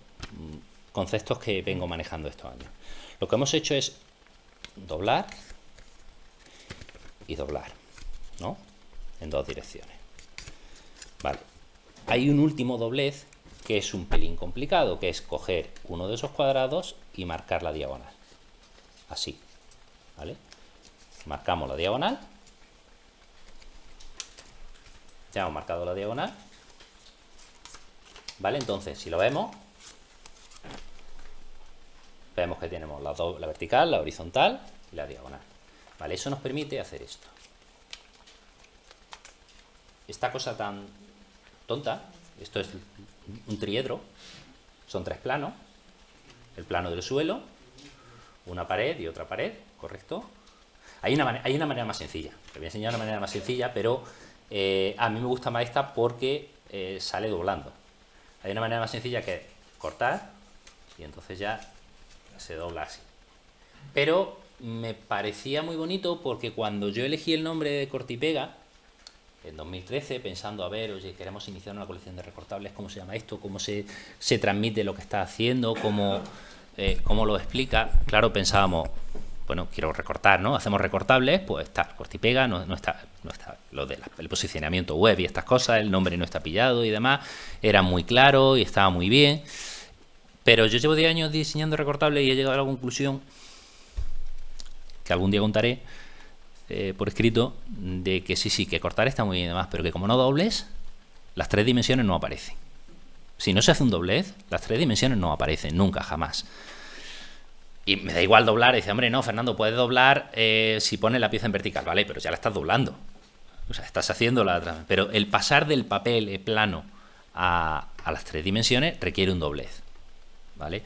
B: conceptos que vengo manejando estos años. Lo que hemos hecho es doblar y doblar, ¿no? En dos direcciones. Vale. Hay un último doblez que es un pelín complicado, que es coger uno de esos cuadrados y marcar la diagonal. Así, ¿vale? Marcamos la diagonal. Ya hemos marcado la diagonal. ¿Vale? Entonces, si lo vemos que tenemos la vertical, la horizontal y la diagonal. ¿Vale? Eso nos permite hacer esto. Esta cosa tan tonta, esto es un triedro, son 3 planos, el plano del suelo, una pared y otra pared, ¿correcto? Hay una manera más sencilla, te voy a enseñar una manera más sencilla, pero a mí me gusta más esta porque sale doblando. Hay una manera más sencilla que cortar y entonces ya se dobla así. Pero me parecía muy bonito porque cuando yo elegí el nombre de Corta y Pega, en 2013, pensando, a ver, oye, queremos iniciar una colección de recortables, ¿cómo se llama esto? ¿Cómo se transmite lo que está haciendo? ¿Cómo lo explica? Claro, pensábamos, bueno, quiero recortar, ¿no? Hacemos recortables, pues está Corta y Pega, no está lo del posicionamiento web y estas cosas, el nombre no está pillado y demás, era muy claro y estaba muy bien. Pero yo llevo 10 años diseñando recortables y he llegado a la conclusión, que algún día contaré por escrito, de que sí, que cortar está muy bien y demás, pero que como no dobles, las 3 dimensiones no aparecen. Si no se hace un doblez, las 3 dimensiones no aparecen, nunca, jamás. Y me da igual doblar, y dice, hombre, no, Fernando, puedes doblar si pones la pieza en vertical, vale, pero ya la estás doblando. O sea, estás haciendo la... Pero el pasar del papel plano a las 3 dimensiones requiere un doblez, ¿vale?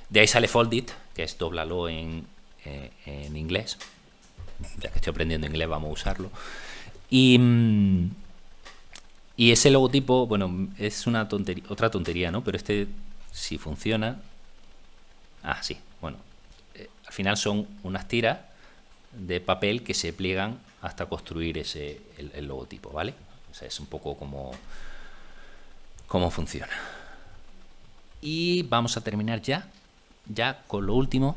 B: De ahí sale Fold It, que es dóblalo en inglés. Ya que estoy aprendiendo inglés, vamos a usarlo. Y ese logotipo, bueno, es una tontería, otra tontería, ¿no? Pero este, si funciona... Ah, sí, bueno. Al final son unas tiras de papel que se pliegan hasta construir el logotipo, ¿vale? O sea, es un poco cómo funciona. Y vamos a terminar ya con lo último,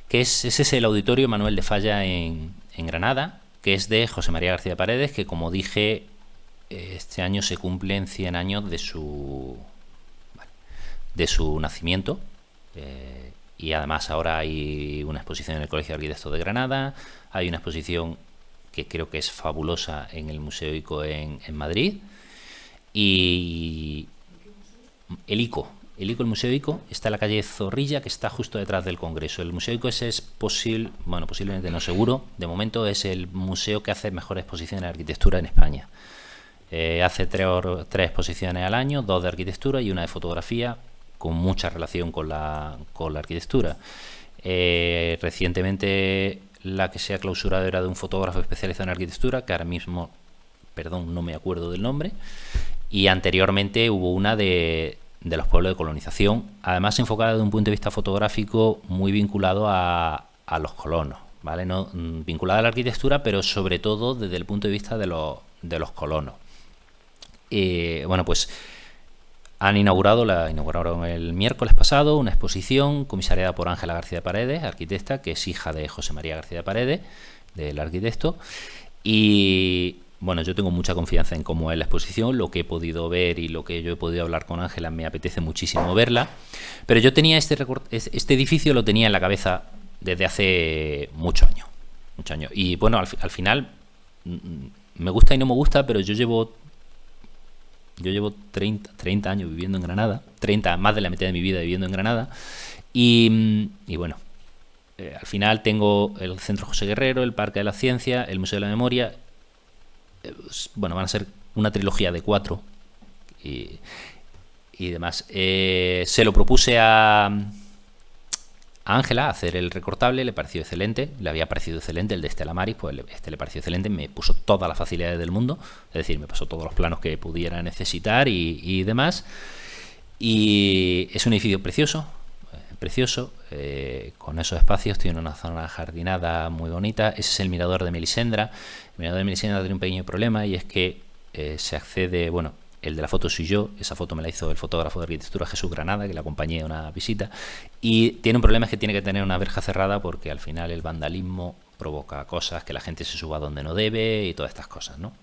B: que ese es el Auditorio Manuel de Falla en Granada, que es de José María García Paredes, que como dije, este año se cumplen 100 años de su nacimiento, y además ahora hay una exposición en el Colegio de Arquitectos de Granada, hay una exposición que creo que es fabulosa en el Museo ICO en Madrid, y el Museo ICO está en la calle Zorrilla, que está justo detrás del Congreso. El Museo ICO es posiblemente no seguro, de momento es el museo que hace mejores exposiciones de arquitectura en España. Hace 3 exposiciones al año, 2 de arquitectura y una de fotografía, con mucha relación con la arquitectura. Recientemente la que se ha clausurado era de un fotógrafo especializado en arquitectura, que ahora mismo, no me acuerdo del nombre, y anteriormente hubo una de los pueblos de colonización, además enfocada desde un punto de vista fotográfico muy vinculado a los colonos, ¿vale? No vinculada a la arquitectura, pero sobre todo desde el punto de vista de los colonos. Bueno, pues inauguraron el miércoles pasado una exposición comisariada por Ángela García Paredes, arquitecta, que es hija de José María García Paredes, del arquitecto, y bueno, yo tengo mucha confianza en cómo es la exposición, lo que he podido ver y lo que yo he podido hablar con Ángela, me apetece muchísimo verla, pero yo tenía este edificio lo tenía en la cabeza desde hace muchos años, y bueno, al final me gusta y no me gusta, pero yo llevo 30 años viviendo en Granada, más de la mitad de mi vida viviendo en Granada, y bueno, al final tengo el Centro José Guerrero, el Parque de la Ciencia, el Museo de la Memoria. Bueno, van a ser una trilogía de 4 y demás. Se lo propuse a Ángela hacer el recortable, le pareció excelente, le había parecido excelente el de Stella Maris, pues este le pareció excelente, me puso todas las facilidades del mundo, es decir, me pasó todos los planos que pudiera necesitar y demás. Y es un edificio precioso, con esos espacios, tiene una zona jardinada muy bonita. Ese es el mirador de Melisendra. El mirador de Melisendra tiene un pequeño problema, y es que se accede, bueno, el de la foto soy yo, esa foto me la hizo el fotógrafo de arquitectura Jesús Granada, que le acompañé a una visita, y tiene un problema, es que tiene que tener una verja cerrada, porque al final el vandalismo provoca cosas, que la gente se suba donde no debe y todas estas cosas, ¿no?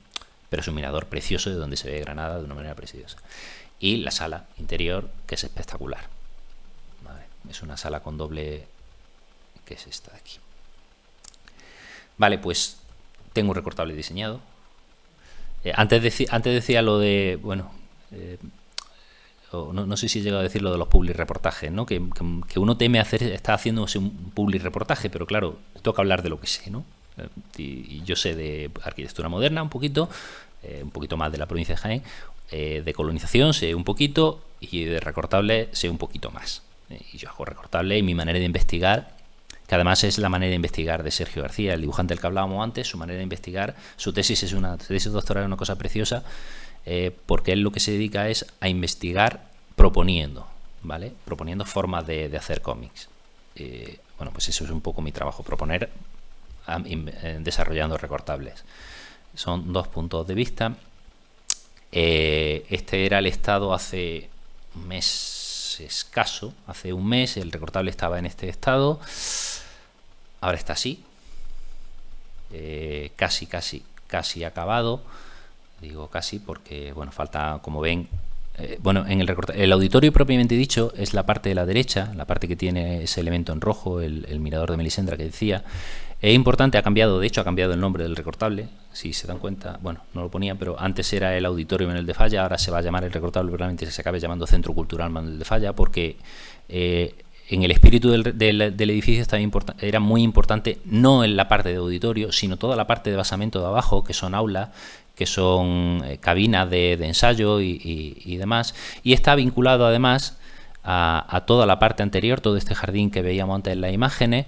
B: Pero es un mirador precioso, de donde se ve Granada de una manera preciosa. Y la sala interior, que es espectacular. Vale, es una sala con doble, que es esta de aquí. Vale, pues tengo un recortable diseñado. Antes decía lo de, bueno, no sé si he llegado a decir lo de los public reportajes, ¿no? Que uno teme está haciéndose un public reportaje, pero claro, toca hablar de lo que sé, ¿no? Y yo sé de arquitectura moderna un poquito más de la provincia de Jaén, de colonización sé un poquito, y de recortable sé un poquito más. Y yo hago recortable, y mi manera de investigar, que además es la manera de investigar de Sergio García, el dibujante del que hablábamos antes, su manera de investigar, su tesis es una tesis doctoral, una cosa preciosa, porque él lo que se dedica es a investigar proponiendo, ¿vale? Proponiendo formas de hacer cómics. Bueno, pues eso es un poco mi trabajo, proponer desarrollando recortables. Son 2 puntos de vista. Este era el estado hace un mes escaso, hace un mes el recortable estaba en este estado. Ahora está así, casi acabado. Digo casi porque, bueno, falta, como ven, bueno, en el auditorio propiamente dicho es la parte de la derecha, la parte que tiene ese elemento en rojo, el mirador de Melisendra que decía. Es importante, ha cambiado el nombre del recortable, si se dan cuenta, bueno, no lo ponía, pero antes era el Auditorio Manuel de Falla, ahora se va a llamar el recortable, probablemente se acabe llamando Centro Cultural Manuel de Falla, porque en el espíritu del edificio era muy importante, no en la parte de auditorio, sino toda la parte de basamento de abajo, que son aulas, que son cabinas de ensayo y demás, y está vinculado además a toda la parte anterior, todo este jardín que veíamos antes en las imágenes,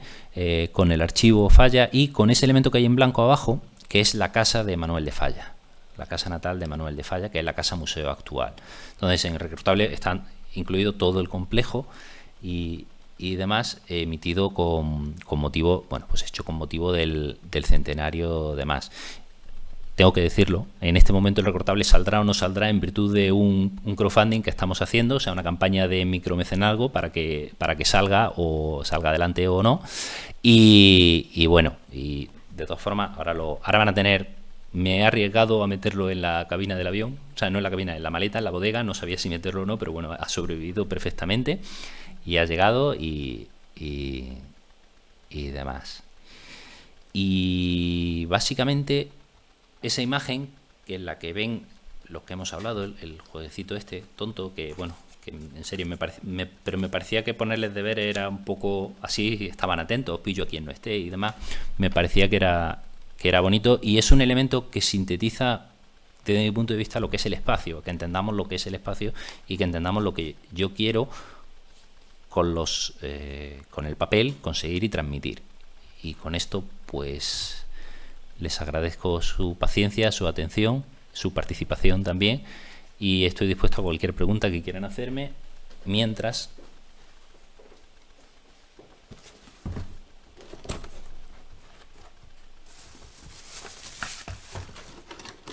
B: con el archivo Falla y con ese elemento que hay en blanco abajo, que es la casa de Manuel de Falla, la casa natal de Manuel de Falla, que es la casa museo actual. Entonces, en el recortable está incluido todo el complejo y demás, emitido con motivo, bueno, pues hecho con motivo del centenario de más. Tengo que decirlo, en este momento el recortable saldrá o no saldrá en virtud de un crowdfunding que estamos haciendo, o sea, una campaña de micromecenazgo para que salga adelante o no. Y bueno, y de todas formas, ahora van a tener, me he arriesgado a meterlo en la cabina del avión, o sea, no en la cabina, en la maleta, en la bodega, no sabía si meterlo o no, pero bueno, ha sobrevivido perfectamente y ha llegado y demás. Y básicamente esa imagen, que es la que ven los que hemos hablado, el jueguecito este tonto, que bueno, que en serio pero me parecía que ponerles deber era un poco así, estaban atentos, pillo a quien no esté y demás, me parecía que era bonito, y es un elemento que sintetiza desde mi punto de vista lo que es el espacio, que entendamos lo que es el espacio y que entendamos lo que yo quiero con el papel conseguir y transmitir. Y con esto pues les agradezco su paciencia, su atención, su participación también, y estoy dispuesto a cualquier pregunta que quieran hacerme mientras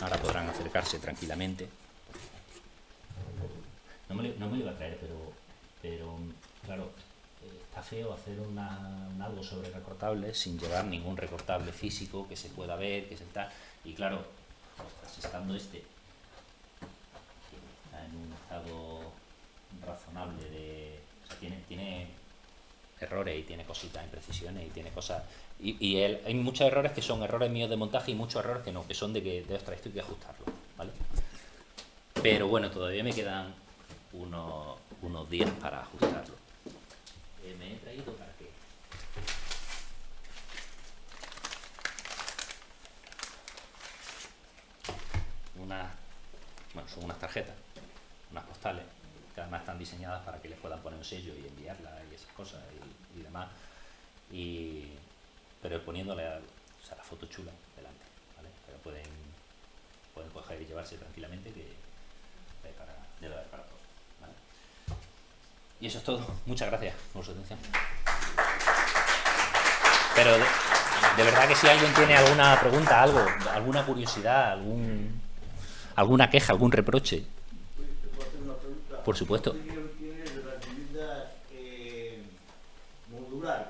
B: ahora podrán acercarse tranquilamente. No me lo iba a traer, pero claro, está feo hacer algo sobre recortables sin llevar ningún recortable físico que se pueda ver, que se tal. Y claro, estando está en un estado razonable o sea, tiene errores y tiene cositas, imprecisiones y tiene cosas. Hay muchos errores que son errores míos de montaje y muchos errores que no, que son de ostras, esto hay que ajustarlo, ¿vale? Pero bueno, todavía me quedan unos días para ajustarlo. Me he traído para qué. bueno, son unas tarjetas, unas postales, que además están diseñadas para que les puedan poner un sello y enviarla y esas cosas y demás. Pero poniéndole la foto chula delante, ¿vale? Pero pueden coger y llevarse tranquilamente, que debe haber para todo, ¿vale? Y eso es todo. Muchas gracias por su atención. Pero de verdad que si alguien tiene alguna pregunta, algo, alguna curiosidad, alguna queja, algún reproche.
C: ¿Te puedo hacer una pregunta?
B: Por supuesto.
C: ¿Qué opinión tienes de las viviendas modulares?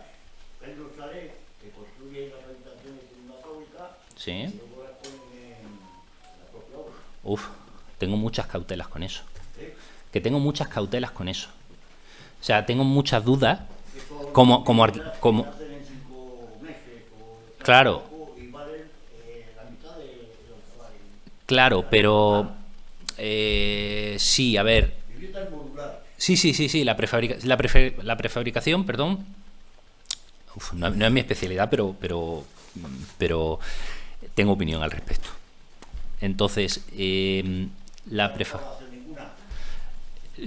C: Hay los chalets que construyen las habitaciones en una fábrica
B: Sí.
C: y luego las ponen en la propia obra.
B: Uf, tengo muchas cautelas con eso.
C: ¿Eh?
B: Que tengo muchas cautelas con eso. O sea, tengo muchas dudas.
C: Que
B: Como
C: se hacen en 5 meses o
B: claro.
C: y valen la mitad de lo que valen.
B: Claro, pero sí, a ver.
C: Viviendas modulares.
B: Sí, la prefabricación, perdón. Uf, no es mi especialidad, pero tengo opinión al respecto. Entonces, la prefabricación.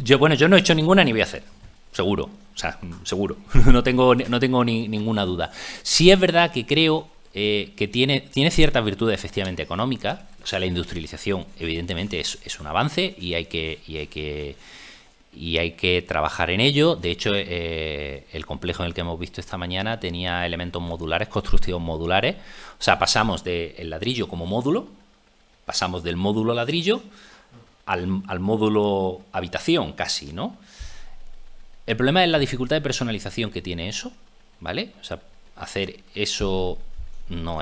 B: Yo no he hecho ninguna ni voy a hacer, seguro. O sea, seguro. No tengo ninguna duda. Sí es verdad que creo que tiene ciertas virtudes efectivamente económicas. O sea, la industrialización evidentemente es un avance y hay que trabajar en ello. De hecho, el complejo en el que hemos visto esta mañana tenía elementos modulares, constructivos modulares. O sea, pasamos del ladrillo como módulo, pasamos del módulo ladrillo al módulo habitación casi, ¿no? El problema es la dificultad de personalización que tiene eso, ¿vale? O sea, hacer eso no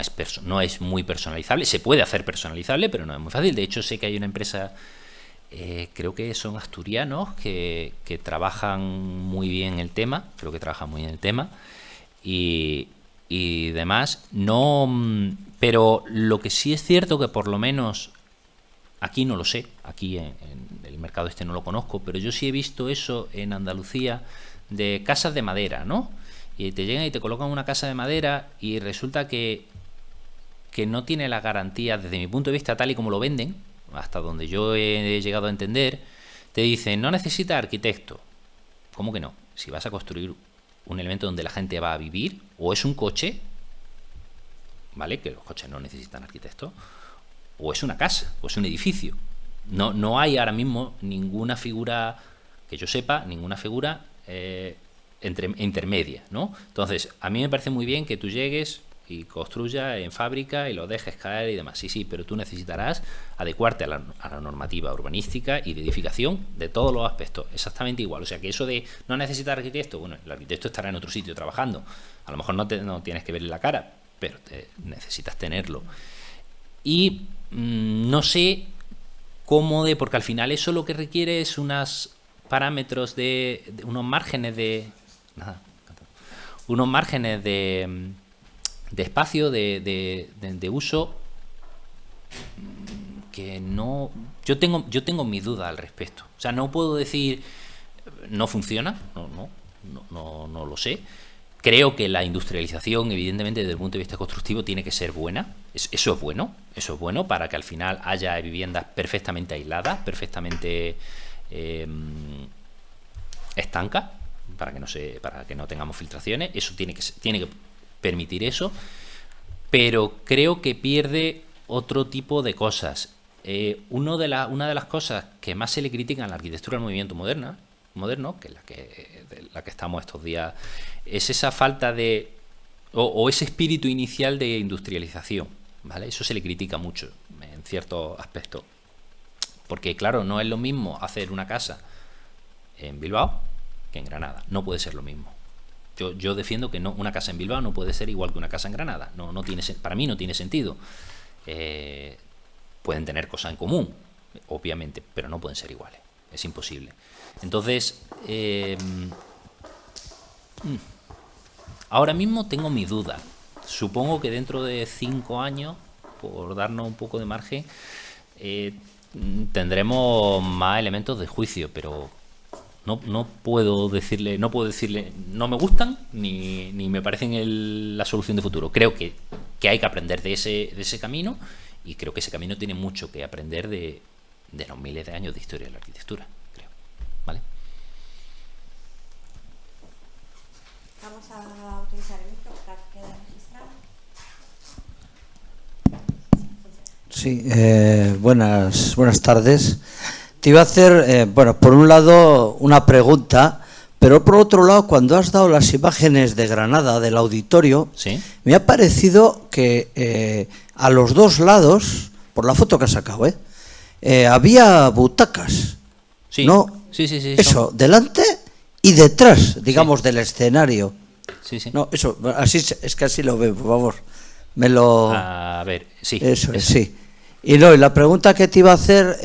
B: es muy personalizable. Se puede hacer personalizable, pero no es muy fácil. De hecho, sé que hay una empresa, creo que son asturianos, que trabajan muy bien el tema, y demás. No, pero lo que sí es cierto que por lo menos aquí no lo sé, aquí en el mercado este no lo conozco, pero yo sí he visto eso en Andalucía de casas de madera, ¿no? Y te llegan y te colocan una casa de madera y resulta que no tiene la garantía, desde mi punto de vista, tal y como lo venden, hasta donde yo he llegado a entender, te dicen, no necesita arquitecto. ¿Cómo que no? Si vas a construir un elemento donde la gente va a vivir, o es un coche, ¿vale? Que los coches no necesitan arquitecto, o es una casa, o es un edificio. No hay ahora mismo ninguna figura, que yo sepa, intermedia, ¿no? Entonces, a mí me parece muy bien que tú llegues y construyas en fábrica y lo dejes caer y demás. Sí, pero tú necesitarás adecuarte a la normativa urbanística y de edificación de todos los aspectos, exactamente igual. O sea, que eso de no necesitar arquitecto, bueno, el arquitecto estará en otro sitio trabajando. A lo mejor no tienes que verle la cara, pero necesitas tenerlo. Y no sé cómo porque al final eso lo que requiere es unos parámetros de unos márgenes de espacio de uso que no, yo tengo mis dudas al respecto. O sea, no puedo decir no funciona, no lo sé. Creo que la industrialización, evidentemente, desde el punto de vista constructivo, tiene que ser buena. Eso es bueno para que al final haya viviendas perfectamente aisladas, perfectamente estancas, para que no tengamos filtraciones. Eso tiene que permitir eso. Pero creo que pierde otro tipo de cosas. Una de las cosas que más se le critican a la arquitectura del movimiento moderno, que es la que estamos estos días, es esa falta de o ese espíritu inicial de industrialización, ¿vale? Eso se le critica mucho en ciertos aspectos, porque claro, no es lo mismo hacer una casa en Bilbao que en Granada, no puede ser lo mismo. Yo defiendo que una casa en Bilbao no puede ser igual que una casa en Granada, para mí no tiene sentido. Pueden tener cosas en común, obviamente, pero no pueden ser iguales, es imposible. Entonces, ahora mismo tengo mi duda. Supongo que dentro de 5 años, por darnos un poco de margen, tendremos más elementos de juicio, pero no puedo decirle, no me gustan ni me parecen la solución de futuro. Creo que hay que aprender de ese camino, y creo que ese camino tiene mucho que aprender de de los miles de años de historia de la arquitectura, creo. ¿Vale?
D: Vamos a utilizar el micro para que quede registrado.
E: Sí, buenas tardes. Te iba a hacer, bueno, por un lado una pregunta, pero por otro lado, cuando has dado las imágenes de Granada, del auditorio,
B: ¿Sí?
E: me ha parecido que a los dos lados, por la foto que has sacado, había butacas.
B: Sí,
E: ¿No?
B: sí.
E: Eso, delante y detrás, digamos, del escenario.
B: Sí.
E: No, eso, así es que así lo veo, por favor. Me lo...
B: A ver, sí.
E: Eso es, sí. Y no, y la pregunta que te iba a hacer,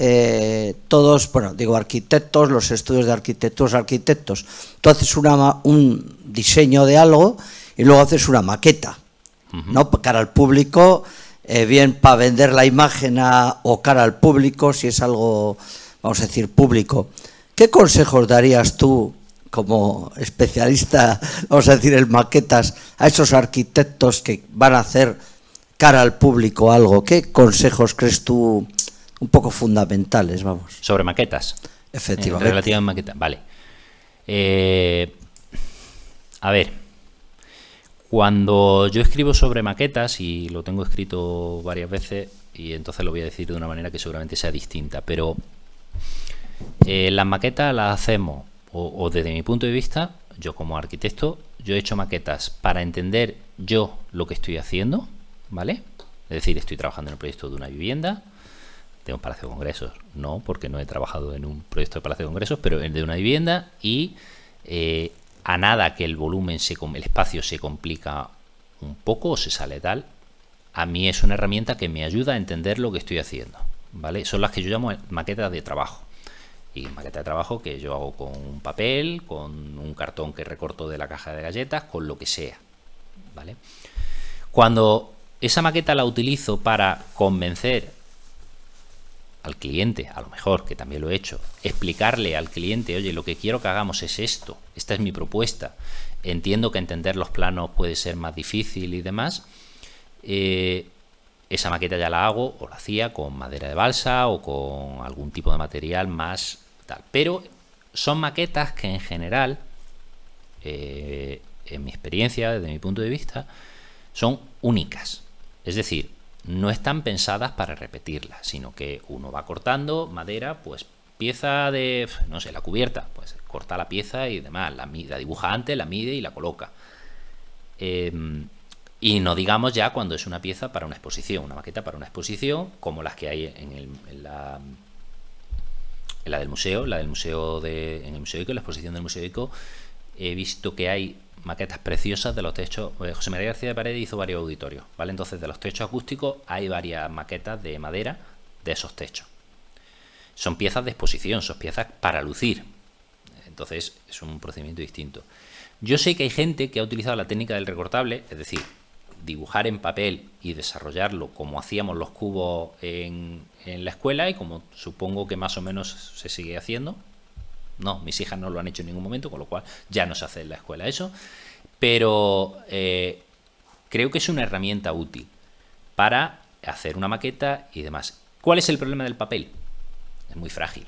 E: todos, bueno, digo arquitectos, los estudios de arquitectos, tú haces un diseño de algo y luego haces una maqueta, ¿no? Cara al público, bien para vender la imagen o cara al público, si es algo, vamos a decir, público. ¿Qué consejos darías tú, como especialista, vamos a decir, en maquetas, a esos arquitectos que van a hacer cara al público algo? ¿Qué consejos crees tú un poco fundamentales, vamos?
B: Sobre maquetas.
E: Efectivamente.
B: Relativa a maquetas, vale. A ver, cuando yo escribo sobre maquetas, y lo tengo escrito varias veces, y entonces lo voy a decir de una manera que seguramente sea distinta, pero las maquetas las hacemos, o desde mi punto de vista, yo como arquitecto, yo he hecho maquetas para entender yo lo que estoy haciendo, ¿vale? Es decir, estoy trabajando en el proyecto de una vivienda, de un palacio de congresos, no, porque no he trabajado en un proyecto de palacio de congresos, pero de una vivienda, y a nada que el volumen, el espacio se complica un poco o se sale tal, a mí es una herramienta que me ayuda a entender lo que estoy haciendo, ¿vale? Son las que yo llamo maquetas de trabajo. Y maqueta de trabajo que yo hago con un papel, con un cartón que recorto de la caja de galletas, con lo que sea, ¿vale? Cuando esa maqueta la utilizo para convencer al cliente, a lo mejor, que también lo he hecho, explicarle al cliente, oye, lo que quiero que hagamos es esto, esta es mi propuesta, entiendo que entender los planos puede ser más difícil y demás, esa maqueta ya la hago, o la hacía con madera de balsa o con algún tipo de material más tal. Pero son maquetas que en general, en mi experiencia, desde mi punto de vista, son únicas. Es decir, no están pensadas para repetirlas, sino que uno va cortando madera, pues pieza de, no sé, la cubierta, pues corta la pieza y demás, la dibuja antes, la mide y la coloca. Y no digamos ya cuando es una pieza para una exposición, una maqueta para una exposición, como las que hay en la del museo, en el Museo Ico, en la exposición del Museo Ico, he visto que hay maquetas preciosas de los techos. José María García de Paredes hizo varios auditorios, ¿vale? Entonces, de los techos acústicos hay varias maquetas de madera de esos techos. Son piezas de exposición, son piezas para lucir. Entonces, es un procedimiento distinto. Yo sé que hay gente que ha utilizado la técnica del recortable, es decir, dibujar en papel y desarrollarlo como hacíamos los cubos en la escuela, y como supongo que más o menos se sigue haciendo. No, mis hijas no lo han hecho en ningún momento, con lo cual ya no se hace en la escuela eso, pero creo que es una herramienta útil para hacer una maqueta y demás. ¿Cuál es el problema del papel? Es muy frágil.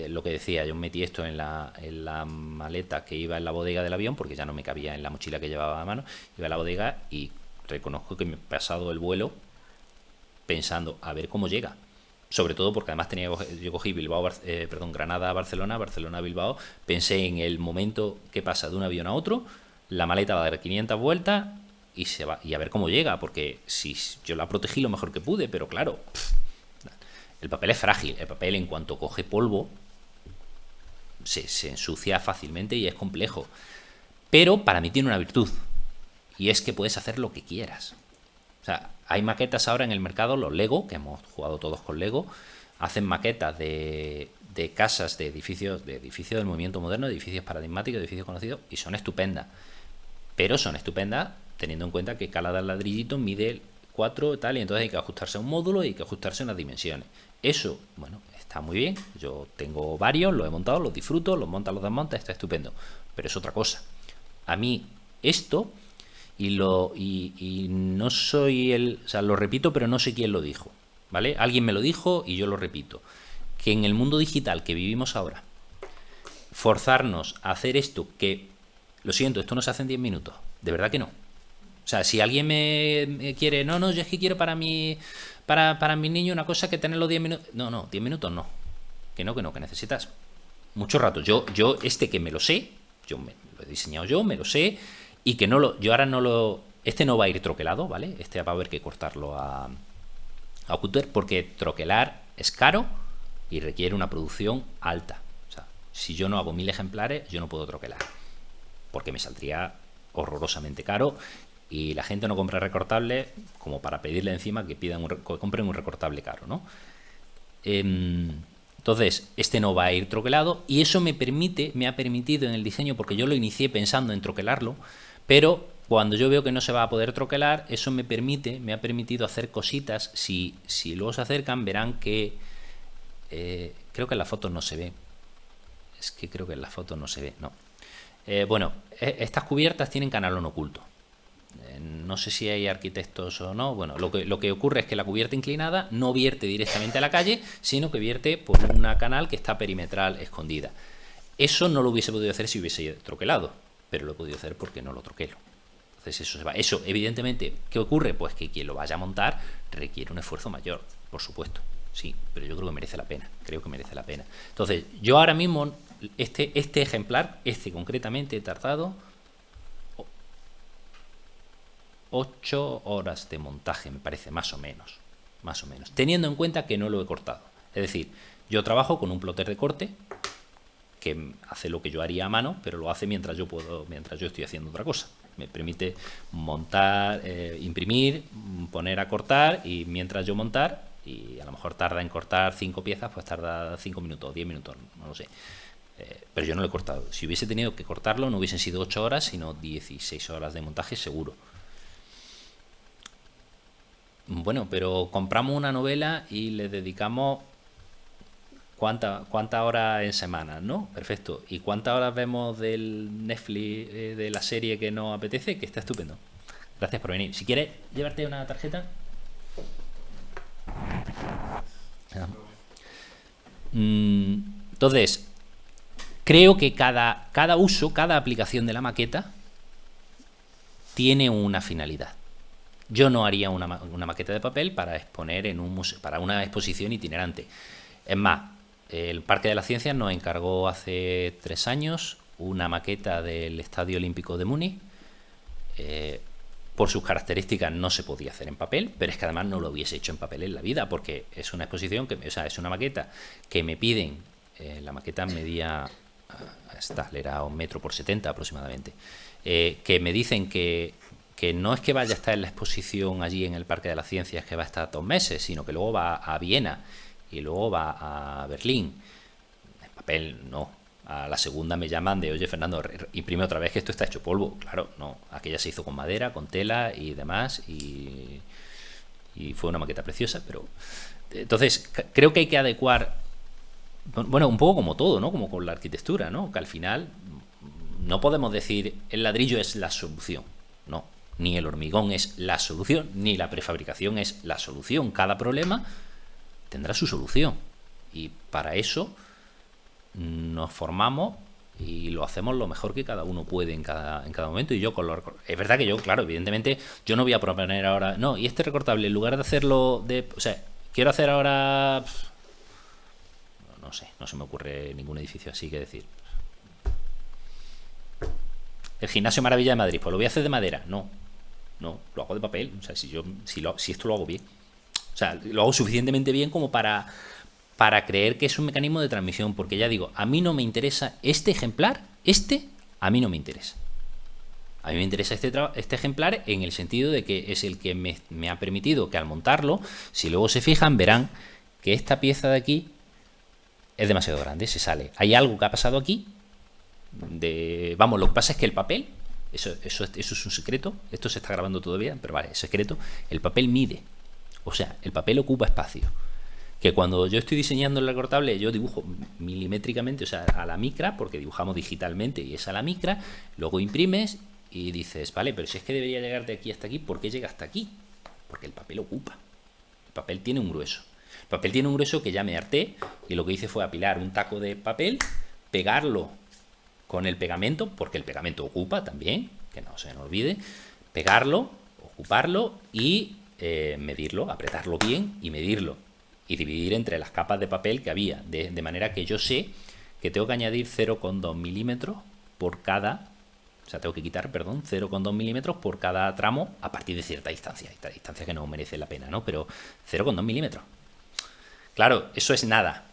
B: Lo que decía, yo metí esto en la maleta que iba en la bodega del avión, porque ya no me cabía en la mochila que llevaba a mano, iba a la bodega y reconozco que me he pasado el vuelo pensando a ver cómo llega. Sobre todo porque además yo cogí Granada a Barcelona, Barcelona a Bilbao, pensé en el momento que pasa de un avión a otro, la maleta va a dar 500 vueltas y se va, y a ver cómo llega, porque si yo la protegí lo mejor que pude, pero claro, el papel es frágil. El papel, en cuanto coge polvo, se ensucia fácilmente y es complejo. Pero para mí tiene una virtud, y es que puedes hacer lo que quieras. O sea, hay maquetas ahora en el mercado, los Lego, que hemos jugado todos con Lego, hacen maquetas de casas, de edificios del movimiento moderno, de edificios paradigmáticos, de edificios conocidos, y son estupendas. Pero son estupendas teniendo en cuenta que cada ladrillito mide 4 tal, y entonces hay que ajustarse a un módulo y hay que ajustarse a unas dimensiones. Eso, bueno, está muy bien. Yo tengo varios, los he montado, los disfruto, los monta, los desmonta, está estupendo. Pero es otra cosa. A mí esto, y no soy o sea, lo repito, pero no sé quién lo dijo. ¿vale? Alguien me lo dijo y yo lo repito, que en el mundo digital que vivimos ahora, forzarnos a hacer esto que, lo siento, esto no se hace en 10 minutos, de verdad que no. O sea, si alguien me quiere, no, yo es que quiero para mi niño una cosa que tenerlo 10 minutos. No, 10 minutos no. Que necesitas mucho rato. Yo que me lo sé, yo me lo he diseñado yo, me lo sé, y que yo ahora no lo... Este no va a ir troquelado, ¿vale? Este va a haber que cortarlo a cúter, porque troquelar es caro y requiere una producción alta. O sea, si yo no hago 1000 ejemplares, yo no puedo troquelar, porque me saldría horrorosamente caro, y la gente no compra recortables como para pedirle encima que compren un recortable caro, ¿no? Entonces, este no va a ir troquelado, y eso me ha permitido en el diseño, porque yo lo inicié pensando en troquelarlo, pero cuando yo veo que no se va a poder troquelar, eso me ha permitido hacer cositas. Si luego se acercan, verán que creo que en las fotos no se ve. Es que creo que en las fotos no se ve, no. Bueno, estas cubiertas tienen canalón oculto. No sé si hay arquitectos o no. Bueno, lo que ocurre es que la cubierta inclinada no vierte directamente a la calle, sino que vierte por una canal que está perimetral escondida. Eso no lo hubiese podido hacer si hubiese troquelado, pero lo he podido hacer porque no lo troquelo. Entonces eso se va. Eso, evidentemente, ¿qué ocurre? Pues que quien lo vaya a montar requiere un esfuerzo mayor, por supuesto. Sí, pero yo creo que merece la pena. Creo que merece la pena. Entonces, yo ahora mismo, este ejemplar, concretamente, he tardado 8 horas de montaje, me parece, más o menos. Teniendo en cuenta que no lo he cortado. Es decir, yo trabajo con un plotter de corte que hace lo que yo haría a mano, pero lo hace mientras yo estoy haciendo otra cosa. Me permite montar, imprimir, poner a cortar, y mientras yo montar, y a lo mejor tarda en cortar 5 piezas, pues tarda 5 minutos, 10 minutos, no lo sé. Pero yo no lo he cortado. Si hubiese tenido que cortarlo, no hubiesen sido 8 horas, sino 16 horas de montaje seguro. Bueno, pero compramos una novela y le dedicamos ¿cuántas horas en semana, ¿no? Perfecto. ¿Y cuántas horas vemos del Netflix, de la serie que nos apetece? Que está estupendo. Gracias por venir. Si quieres llevarte una tarjeta. Entonces, creo que cada uso, cada aplicación de la maqueta tiene una finalidad. Yo no haría una maqueta de papel para exponer en un museo, para una exposición itinerante. Es más, el Parque de las Ciencias nos encargó hace 3 años una maqueta del Estadio Olímpico de Múnich. Por sus características no se podía hacer en papel, pero es que además no lo hubiese hecho en papel en la vida, porque es una exposición, es una maqueta que me piden. La maqueta medía, era 1 metro por 70 aproximadamente, que me dicen que no es que vaya a estar en la exposición allí en el Parque de las Ciencias, que va a estar 2 meses, sino que luego va a Viena y luego va a Berlín. En papel no. A la segunda me llaman de, oye, Fernando, imprime otra vez que esto está hecho polvo. Claro, no. Aquella se hizo con madera, con tela y demás, y fue una maqueta preciosa, pero... Entonces, creo que hay que adecuar, bueno, un poco como todo, ¿no? Como con la arquitectura, ¿no? Que al final no podemos decir el ladrillo es la solución. No. Ni el hormigón es la solución, ni la prefabricación es la solución. Cada problema tendrá su solución, y para eso nos formamos y lo hacemos lo mejor que cada uno puede en cada momento. Y yo es verdad que yo, claro, evidentemente yo no voy a proponer ahora, no, y este recortable, en lugar de hacerlo o sea, quiero hacer ahora, no sé, no se me ocurre ningún edificio así que decir. El Gimnasio Maravilla de Madrid, pues lo voy a hacer de madera. No, lo hago de papel. O sea, si esto lo hago bien. O sea, lo hago suficientemente bien como para creer que es un mecanismo de transmisión. Porque ya digo, a mí no me interesa este ejemplar. A mí no me interesa. A mí me interesa este ejemplar en el sentido de que es el que me ha permitido que al montarlo, si luego se fijan, verán que esta pieza de aquí es demasiado grande, se sale. Hay algo que ha pasado aquí. Vamos, lo que pasa es que el papel, eso es un secreto, esto se está grabando todavía, pero vale, es secreto. El papel mide, o sea, el papel ocupa espacio, que cuando yo estoy diseñando el recortable yo dibujo milimétricamente, o sea, a la micra, porque dibujamos digitalmente y es a la micra, luego imprimes y dices, vale, pero si es que debería llegar de aquí hasta aquí, ¿por qué llega hasta aquí? Porque el papel ocupa. El papel tiene un grueso. El papel tiene un grueso que ya me harté y lo que hice fue apilar un taco de papel, pegarlo con el pegamento, porque el pegamento ocupa también, que no se nos olvide, pegarlo, ocuparlo y medirlo, apretarlo bien y medirlo. Y dividir entre las capas de papel que había, de manera que yo sé que tengo que añadir 0,2 milímetros por cada, o sea, tengo que quitar, perdón, 0,2 milímetros por cada tramo a partir de cierta distancia. Esta distancia que no merece la pena, ¿no? Pero 0,2 milímetros. Claro, eso es nada.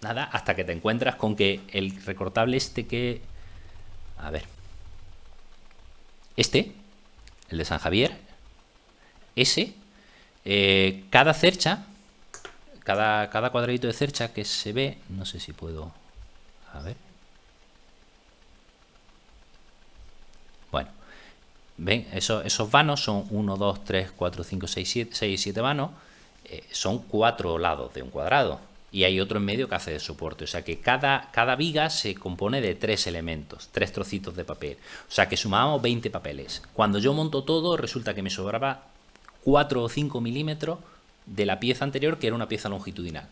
B: Nada hasta que te encuentras con que el recortable este que... A ver. Este, el de San Javier, ese, cada cercha, cada cuadradito de cercha que se ve, no sé si puedo... A ver. Bueno, ven, esos vanos son 1, 2, 3, 4, 5, 6, 7 vanos. Son 4 lados de un cuadrado. Y hay otro en medio que hace de soporte. O sea que cada viga se compone de 3 elementos, 3 trocitos de papel. O sea que sumamos 20 papeles. Cuando yo monto todo, resulta que me sobraba 4 o 5 milímetros de la pieza anterior, que era una pieza longitudinal.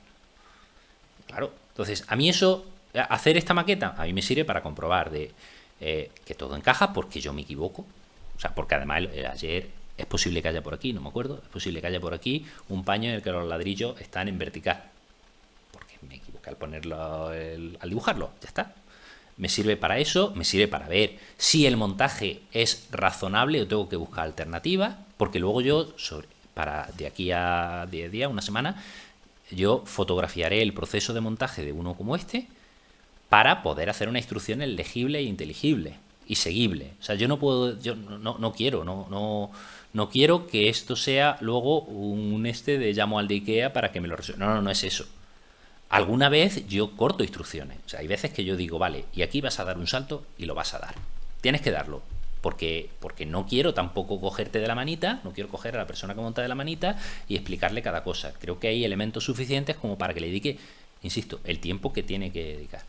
B: Claro, entonces a mí eso... Hacer esta maqueta a mí me sirve para comprobar que todo encaja, porque yo me equivoco. O sea, porque además ayer es posible que haya por aquí, no me acuerdo, es posible que haya por aquí un paño en el que los ladrillos están en vertical. Porque me equivoqué al ponerlo, al dibujarlo, ya está. Me sirve para eso, me sirve para ver si el montaje es razonable o tengo que buscar alternativas, porque luego yo, de aquí a 10 días, una semana, yo fotografiaré el proceso de montaje de uno como este, para poder hacer una instrucción legible e inteligible y seguible. O sea, yo no puedo, yo no quiero que esto sea luego un de llamo al de IKEA para que me lo resuelva. No es eso. Alguna vez yo corto instrucciones. O sea, hay veces que yo digo, vale, y aquí vas a dar un salto y lo vas a dar. Tienes que darlo. Porque no quiero tampoco cogerte de la manita, no quiero coger a la persona que monta de la manita y explicarle cada cosa. Creo que hay elementos suficientes como para que le dedique, insisto, el tiempo que tiene que dedicar.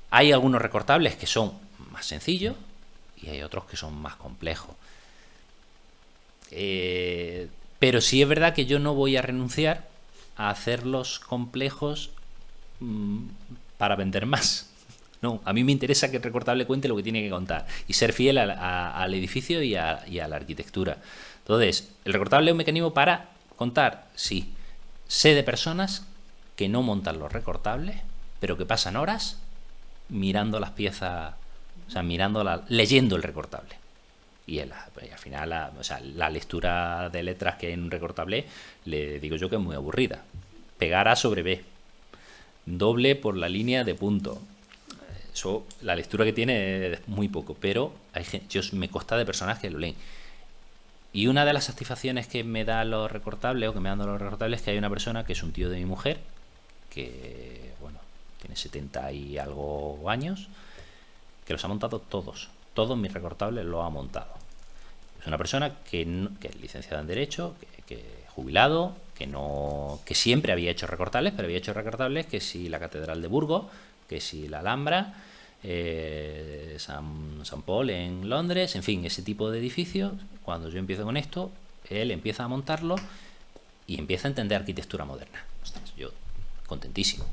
B: Hay algunos recortables que son más sencillos y hay otros que son más complejos. Pero sí es verdad que yo no voy a renunciar a hacerlos complejos para vender más. No, a mí me interesa que el recortable cuente lo que tiene que contar y ser fiel al edificio y a la arquitectura. Entonces, el recortable es un mecanismo para contar, sí. Sé de personas que no montan los recortables, pero que pasan horas mirando las piezas, o sea, leyendo el recortable. Y al final, la lectura de letras que hay en un recortable, le digo yo que es muy aburrida. Pegar A sobre B, doble por la línea de punto. Eso, la lectura que tiene es muy poco, pero me consta de personas que lo leen. Y una de las satisfacciones que me da los recortables, o que me dan los recortables, es que hay una persona que es un tío de mi mujer, que, bueno, tiene 70 y algo años, que los ha montado todos mis recortables los ha montado. Es una persona que es licenciada en Derecho, que es jubilado, que siempre había hecho recortables, pero había hecho recortables que si la Catedral de Burgos, que si la Alhambra, San Paul en Londres, en fin, ese tipo de edificios. Cuando yo empiezo con esto, él empieza a montarlo y empieza a entender arquitectura moderna. Ostras, yo contentísimo.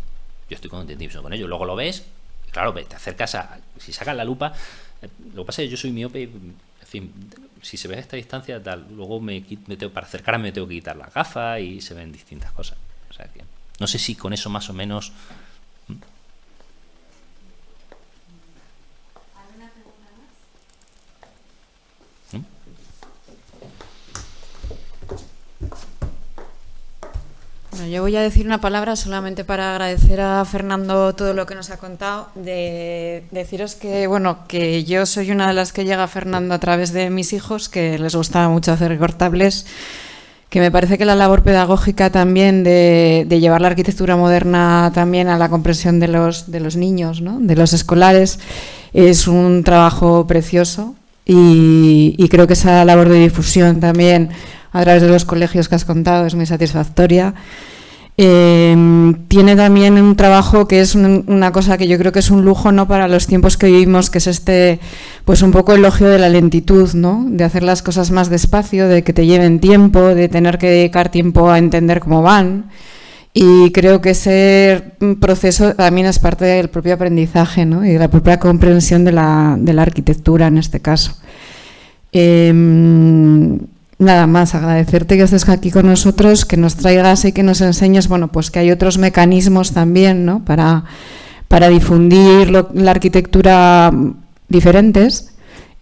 B: Yo estoy contentísimo con ello. Luego lo ves, claro, te acercas si sacas la lupa, lo que pasa es que yo soy miope, en fin, si se ve a esta distancia, tal, luego para acercarme me tengo que quitar la gafa y se ven distintas cosas. O sea que no sé si con eso más o menos.
D: ¿Alguna pregunta más?
A: Bueno, yo voy a decir una palabra solamente para agradecer a Fernando todo lo que nos ha contado, de deciros que, bueno, que yo soy una de las que llega a Fernando a través de mis hijos, que les gustaba mucho hacer recortables, que me parece que la labor pedagógica también de llevar la arquitectura moderna también a la comprensión de los niños, ¿no?, de los escolares, es un trabajo precioso y creo que esa labor de difusión también a través de los colegios que has contado es muy satisfactoria. Tiene también un trabajo que es una cosa que yo creo que es un lujo, ¿no?, para los tiempos que vivimos, que es pues un poco elogio de la lentitud, ¿no?, de hacer las cosas más despacio, de que te lleven tiempo, de tener que dedicar tiempo a entender cómo van. Y creo que ese proceso también es parte del propio aprendizaje, ¿no?, y de la propia comprensión de la arquitectura en este caso. Nada más, agradecerte que estés aquí con nosotros, que nos traigas y que nos enseñes, bueno, pues que hay otros mecanismos también, ¿no?, para difundir la arquitectura diferentes,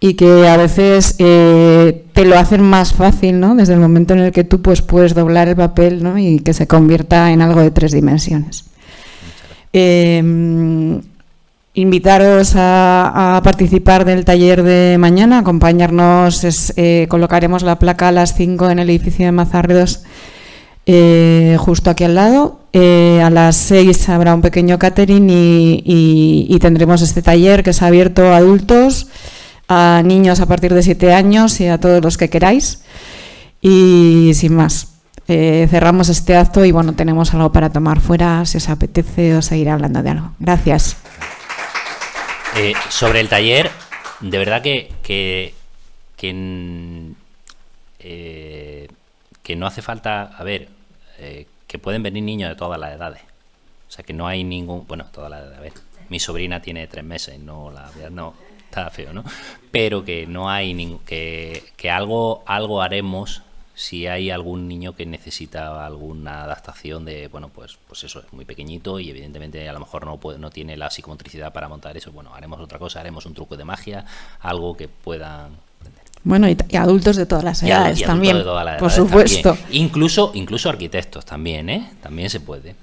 A: y que a veces te lo hacen más fácil, ¿no?, desde el momento en el que tú pues puedes doblar el papel, ¿no?, y que se convierta en algo de 3 dimensiones. Invitaros a participar del taller de mañana, acompañarnos, colocaremos la placa a las 5 en el edificio de Mazarredos, justo aquí al lado. A las 6 habrá un pequeño catering y tendremos este taller que es abierto a adultos, a niños a partir de 7 años y a todos los que queráis. Y sin más, cerramos este acto y bueno, tenemos algo para tomar fuera, si os apetece o seguir hablando de algo. Gracias.
B: Sobre el taller, de verdad que no hace falta, a ver, que pueden venir niños de todas las edades. O sea, que no hay ningún, bueno, todas las edades, a ver, mi sobrina tiene 3 meses, no, está feo, ¿no? Pero que no hay que algo haremos si hay algún niño que necesita alguna adaptación de, bueno, pues eso, es muy pequeñito y evidentemente a lo mejor no tiene la psicomotricidad para montar eso. Bueno, haremos otra cosa, haremos un truco de magia, algo que puedan aprender.
A: Bueno, y adultos de todas las edades
B: y
A: también,
B: de todas las
A: por
B: edades
A: supuesto.
B: También. Incluso arquitectos también, ¿eh? También se puede.